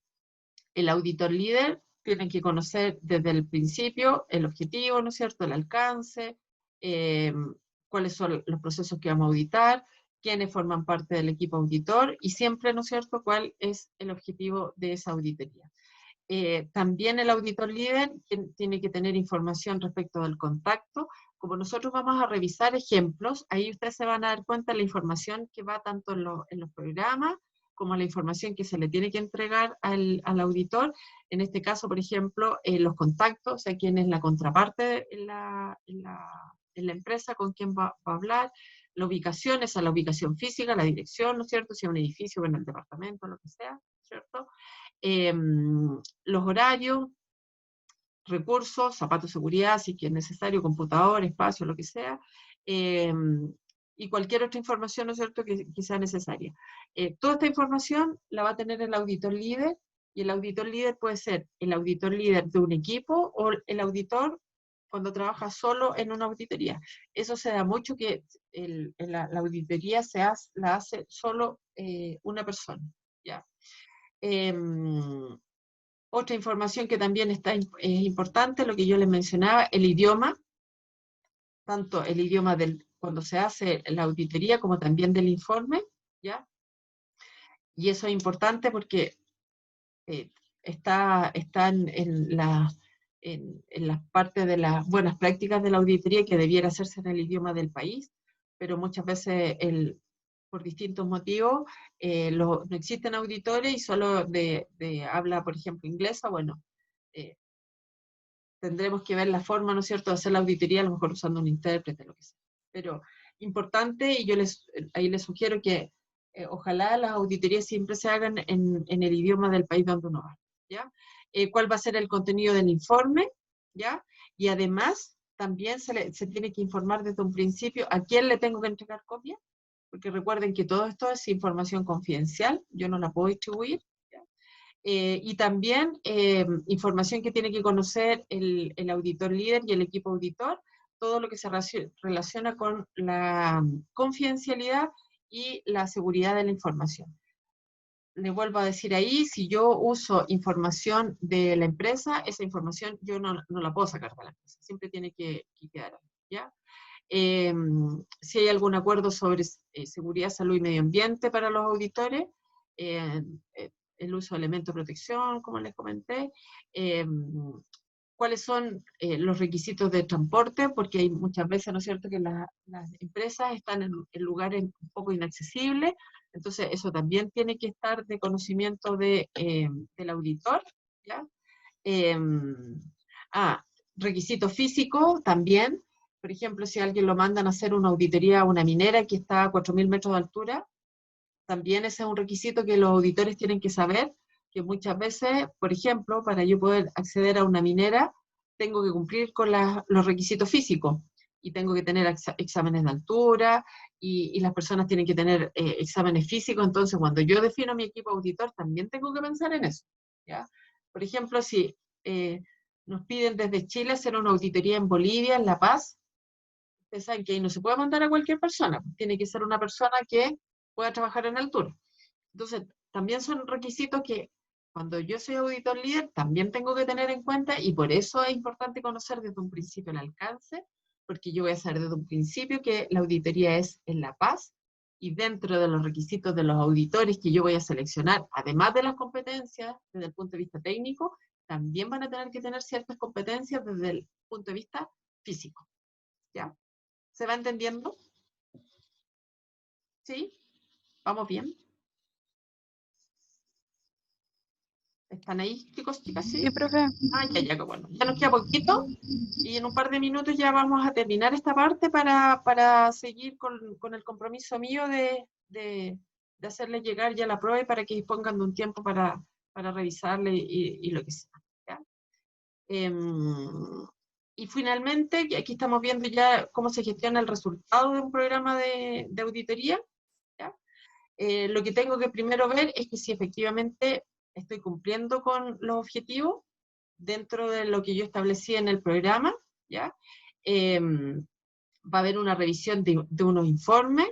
A: el auditor líder tiene que conocer desde el principio el objetivo, ¿no es cierto?, el alcance, cuáles son los procesos que vamos a auditar, quiénes forman parte del equipo auditor, y siempre, ¿no es cierto?, cuál es el objetivo de esa auditoría. También el auditor líder tiene que tener información respecto del contacto. Como nosotros vamos a revisar ejemplos, ahí ustedes se van a dar cuenta de la información que va tanto en los programas, como la información que se le tiene que entregar al auditor. En este caso, por ejemplo, los contactos, o sea, quién es la contraparte en la empresa, con quién va a hablar, la ubicación, esa es la ubicación física, la dirección, ¿no es cierto?, si es un edificio o en el departamento, lo que sea, ¿cierto? Los horarios, recursos, zapatos de seguridad, si es necesario, computador, espacio, lo que sea, y cualquier otra información, ¿no es cierto?, que sea necesaria. Toda esta información la va a tener el auditor líder, y el auditor líder puede ser el auditor líder de un equipo o el auditor cuando trabaja solo en una auditoría. Eso se da mucho que la auditoría la hace solo una persona, ¿ya? Otra información que también es importante, lo que yo les mencionaba, el idioma, tanto el idioma cuando se hace la auditoría como también del informe, ¿ya? Y eso es importante porque están en las partes de las buenas prácticas de la auditoría que debiera hacerse en el idioma del país, pero muchas veces por distintos motivos no existen auditores y solo de habla, por ejemplo, inglesa. Bueno, tendremos que ver la forma, ¿no es cierto?, de hacer la auditoría, a lo mejor usando un intérprete, lo que sea. Pero importante, y yo ahí les sugiero que ojalá las auditorías siempre se hagan en el idioma del país donde uno va, ¿ya? ¿Cuál va a ser el contenido del informe? ¿Ya? Y además, también se tiene que informar desde un principio a quién le tengo que entregar copia, porque recuerden que todo esto es información confidencial, yo no la puedo distribuir, ¿ya? Y también información que tiene que conocer el auditor líder y el equipo auditor, todo lo que se relaciona con la confidencialidad y la seguridad de la información. Le vuelvo a decir ahí, si yo uso información de la empresa, esa información yo no la puedo sacar de la empresa, siempre tiene que quedar ahí, ¿ya? Si hay algún acuerdo sobre seguridad, salud y medio ambiente para los auditores, el uso de elementos de protección, como les comenté, cuáles son los requisitos de transporte, porque hay muchas veces, ¿no es cierto?, que las empresas están en lugares un poco inaccesibles, entonces eso también tiene que estar de conocimiento del auditor, ¿ya? Requisito físico también, por ejemplo, si a alguien lo mandan a hacer una auditoría a una minera que está a 4.000 metros de altura, también ese es un requisito que los auditores tienen que saber, que muchas veces, por ejemplo, para yo poder acceder a una minera, tengo que cumplir con los requisitos físicos, y tengo que tener exámenes de altura, y las personas tienen que tener exámenes físicos. Entonces cuando yo defino mi equipo auditor, también tengo que pensar en eso, ¿ya? Por ejemplo, si nos piden desde Chile hacer una auditoría en Bolivia, en La Paz, ustedes saben que ahí no se puede mandar a cualquier persona, tiene que ser una persona que pueda trabajar en altura. Entonces, también son requisitos que Cuando yo soy auditor líder, también tengo que tener en cuenta, y por eso es importante conocer desde un principio el alcance, porque yo voy a saber desde un principio que la auditoría es en La Paz, y dentro de los requisitos de los auditores que yo voy a seleccionar, además de las competencias desde el punto de vista técnico, también van a tener que tener ciertas competencias desde el punto de vista físico. ¿Ya? ¿Se va entendiendo? ¿Sí? ¿Vamos bien? ¿Están ahí, chicos, chicas? ¿Sí?
E: Sí, profe.
A: Ah, ya, bueno. Ya nos queda poquito, y en un par de minutos ya vamos a terminar esta parte para seguir con el compromiso mío de hacerles llegar ya la prueba y para que dispongan de un tiempo para revisarle y lo que sea. ¿Ya? Y finalmente, y aquí estamos viendo ya cómo se gestiona el resultado de un programa de auditoría. ¿Ya? Lo que tengo que primero ver es que si efectivamente estoy cumpliendo con los objetivos dentro de lo que yo establecí en el programa, ¿ya? Va a haber una revisión de unos informes.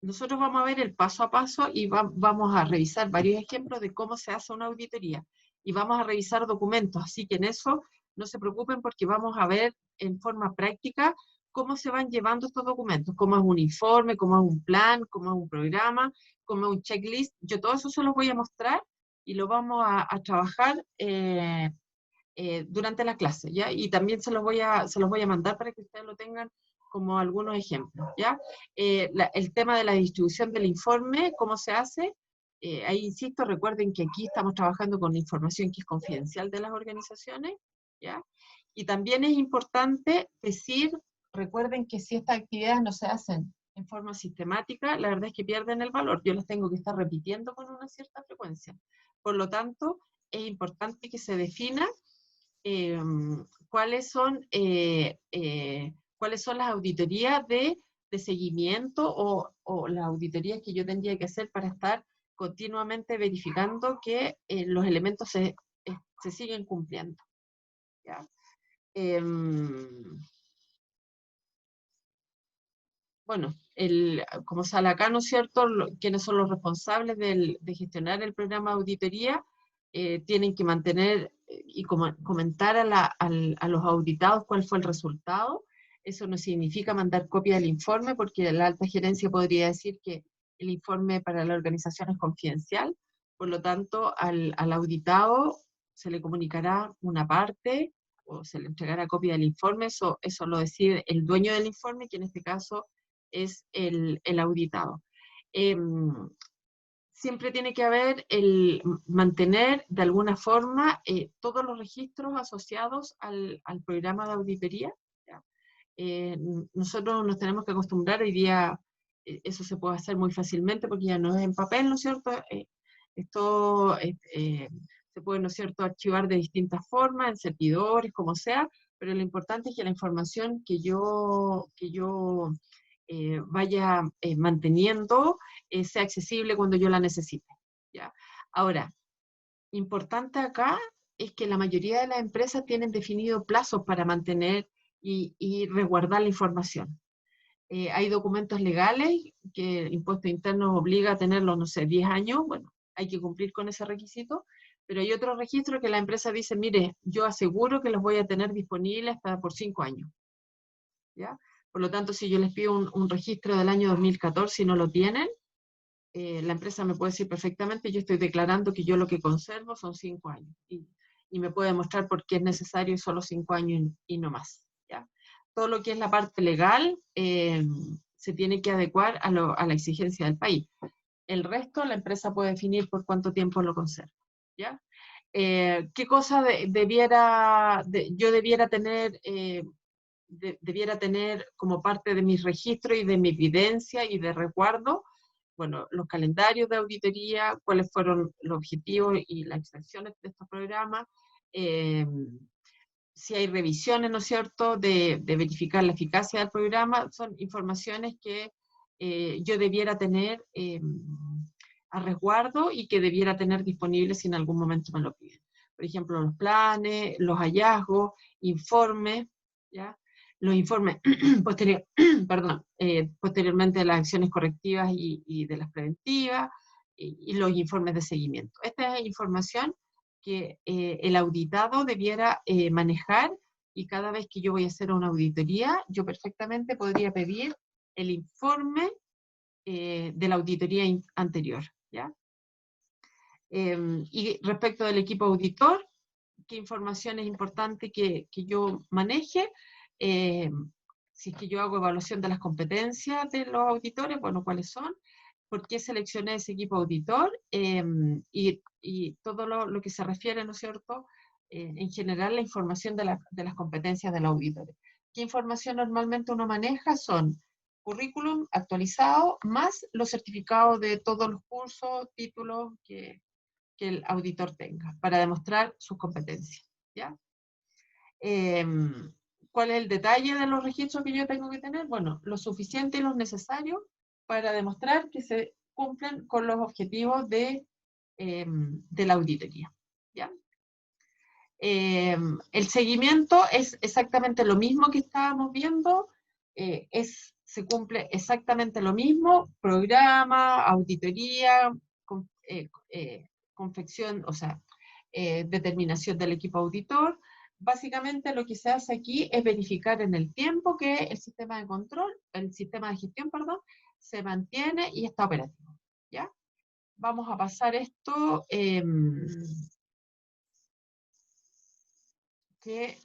A: Nosotros vamos a ver el paso a paso y vamos a revisar varios ejemplos de cómo se hace una auditoría. Y vamos a revisar documentos, así que en eso no se preocupen porque vamos a ver en forma práctica cómo se van llevando estos documentos, cómo es un informe, cómo es un plan, cómo es un programa, cómo es un checklist. Yo todo eso se los voy a mostrar y lo vamos a trabajar durante la clase, ¿ya? Y también se los voy a mandar para que ustedes lo tengan como algunos ejemplos, ¿ya? El tema de la distribución del informe, ¿cómo se hace? Ahí insisto, recuerden que aquí estamos trabajando con información que es confidencial de las organizaciones, ¿ya? Y también es importante decir, recuerden que si estas actividades no se hacen en forma sistemática, la verdad es que pierden el valor. Yo las tengo que estar repitiendo con una cierta frecuencia. Por lo tanto, es importante que se defina cuáles son las auditorías de seguimiento o las auditorías que yo tendría que hacer para estar continuamente verificando que los elementos se siguen cumpliendo. ¿Ya? Bueno, como sale acá, ¿no es cierto?, quienes son los responsables de gestionar el programa de auditoría, tienen que mantener y comentar a los auditados cuál fue el resultado. Eso no significa mandar copia del informe, porque la alta gerencia podría decir que el informe para la organización es confidencial. Por lo tanto, al auditado se le comunicará una parte o se le entregará copia del informe. Eso lo decide el dueño del informe, que en este caso es el auditado. Siempre tiene que haber mantener de alguna forma todos los registros asociados al programa de auditoría. ¿Ya? Nosotros nos tenemos que acostumbrar, hoy día eso se puede hacer muy fácilmente porque ya no es en papel, ¿no es cierto? Esto se puede, ¿no es cierto?, archivar de distintas formas, en servidores, como sea, pero lo importante es que la información que yo vaya manteniendo sea accesible cuando yo la necesite. ¿Ya? Ahora, importante acá es que la mayoría de las empresas tienen definido plazos para mantener y resguardar la información. Hay documentos legales que el impuesto interno obliga a tenerlos, no sé, 10 años, bueno, hay que cumplir con ese requisito, pero hay otros registros que la empresa dice, mire, yo aseguro que los voy a tener disponibles hasta por 5 años. ¿Ya? Por lo tanto, si yo les pido un registro del año 2014 y no lo tienen, la empresa me puede decir perfectamente, yo estoy declarando que yo lo que conservo son 5 años. Y me puede demostrar por qué es necesario solo 5 años y no más. ¿Ya? Todo lo que es la parte legal se tiene que adecuar a la exigencia del país. El resto, la empresa puede definir por cuánto tiempo lo conserva. ¿Ya? ¿Qué cosa yo debiera tener... debiera tener como parte de mis registros y de mi evidencia y de resguardo? Bueno, los calendarios de auditoría, cuáles fueron los objetivos y las extensiones de estos programas, si hay revisiones, ¿no es cierto?, de verificar la eficacia del programa, son informaciones que yo debiera tener a resguardo y que debiera tener disponibles si en algún momento me lo piden. Por ejemplo, los planes, los hallazgos, informes, ¿ya? Los informes posteriormente de las acciones correctivas y de las preventivas, y los informes de seguimiento. Esta es información que el auditado debiera manejar, y cada vez que yo voy a hacer una auditoría, yo perfectamente podría pedir el informe de la auditoría anterior, ¿ya? Y respecto del equipo auditor, ¿qué información es importante que yo maneje? Si es que yo hago evaluación de las competencias de los auditores, bueno, ¿cuáles son? ¿Por qué seleccioné ese equipo auditor? Y todo lo que se refiere, ¿no es cierto?, en general, la información de las competencias de los auditores. ¿Qué información normalmente uno maneja? Son currículum actualizado, más los certificados de todos los cursos, títulos que el auditor tenga, para demostrar sus competencias, ¿ya? ¿Cuál es el detalle de los registros que yo tengo que tener? Bueno, lo suficiente y lo necesario para demostrar que se cumplen con los objetivos de la auditoría, ¿ya? El seguimiento es exactamente lo mismo que estábamos viendo, se cumple exactamente lo mismo: programa, auditoría, confección, o sea, determinación del equipo auditor. Básicamente lo que se hace aquí es verificar en el tiempo que el sistema de control, el sistema de gestión, perdón, se mantiene y está operativo, ¿ya? Vamos a pasar esto, que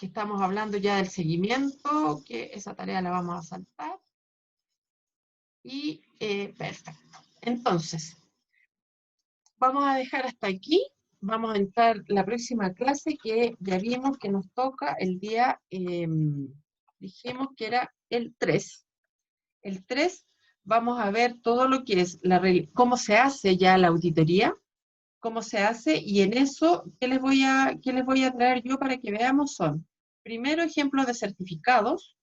A: estamos hablando ya del seguimiento, que esa tarea la vamos a saltar. Y perfecto. Entonces, vamos a dejar hasta aquí. Vamos a entrar la próxima clase, que ya vimos que nos toca el día, dijimos que era el 3. El 3 vamos a ver todo lo que es cómo se hace ya la auditoría, cómo se hace, y en eso, ¿qué les voy a traer yo para que veamos? Son, primero, ejemplos de certificados,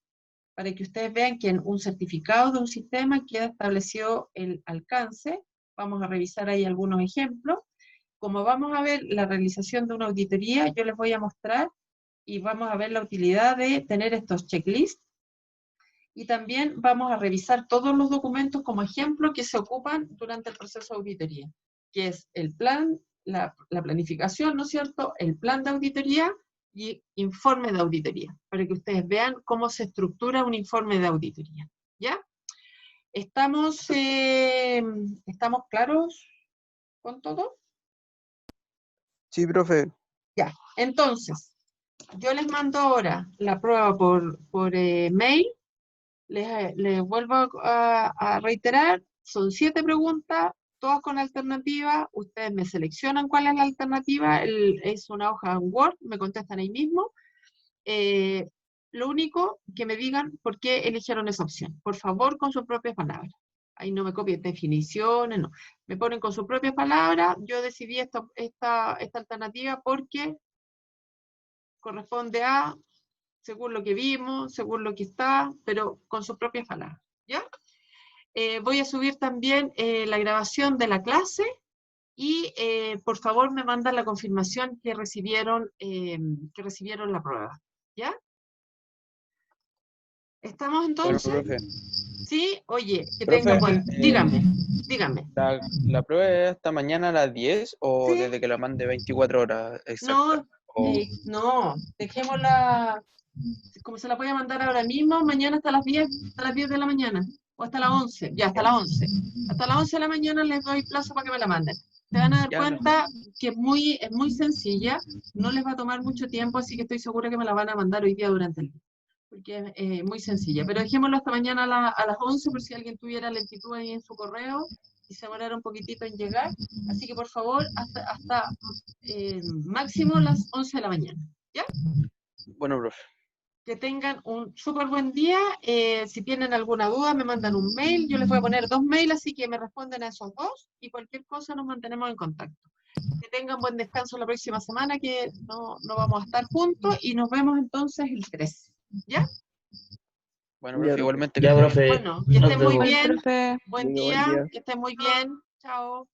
A: para que ustedes vean que en un certificado de un sistema queda establecido el alcance. Vamos a revisar ahí algunos ejemplos. Como vamos a ver la realización de una auditoría, yo les voy a mostrar y vamos a ver la utilidad de tener estos checklists. Y también vamos a revisar todos los documentos como ejemplo que se ocupan durante el proceso de auditoría, que es el plan, la planificación, ¿no es cierto?, el plan de auditoría y informe de auditoría, para que ustedes vean cómo se estructura un informe de auditoría, ¿ya? ¿Estamos claros con todo?
C: Sí, profe.
A: Ya, entonces, yo les mando ahora la prueba por mail. Les vuelvo a reiterar, son 7 preguntas, todas con alternativa. Ustedes me seleccionan cuál es la alternativa, es una hoja en Word, me contestan ahí mismo. Lo único, que me digan por qué eligieron esa opción. Por favor, con sus propias palabras. Ahí no me copien definiciones, no. Me ponen con sus propias palabras: yo decidí esta alternativa porque corresponde a, según lo que vimos, según lo que está, pero con sus propias palabras, ¿ya? Voy a subir también la grabación de la clase, y por favor me mandan la confirmación que recibieron la prueba, ¿ya? ¿Estamos
C: Bueno,
A: entonces?
C: profe.
A: Sí, oye, que
C: Profe,
A: tengan buen... Dígame.
C: ¿La prueba es hasta mañana a las 10 o
A: Sí.
C: desde que la mande 24 horas exactas?
A: No, dejémosla, como se la voy a mandar ahora mismo, mañana hasta las 10 de la mañana, o hasta las 11, ya, hasta las 11. Hasta las 11 de la mañana les doy plazo para que me la manden. Se van a dar cuenta que es muy sencilla, no les va a tomar mucho tiempo, así que estoy segura que me la van a mandar hoy día durante el día, porque es muy sencilla. Pero dejémoslo hasta mañana a las 11, por si alguien tuviera lentitud ahí en su correo y se demorara un poquitito en llegar. Así que por favor, hasta máximo las 11 de la mañana, ¿ya?
C: Bueno, profe.
A: Que tengan un súper buen día. Si tienen alguna duda, me mandan un mail. Yo les voy a poner 2 mails, así que me responden a esos 2, y cualquier cosa nos mantenemos en contacto. Que tengan buen descanso la próxima semana, que no vamos a estar juntos, y nos vemos entonces el 3, ¿ya?
C: Bueno, profe, igualmente.
E: Ya, profe.
A: Bueno, que estén muy
E: vemos.
A: bien.
F: Profe.
A: Buen
D: Amigo, buen
A: día,
D: día.
A: que estén muy bien. Chao.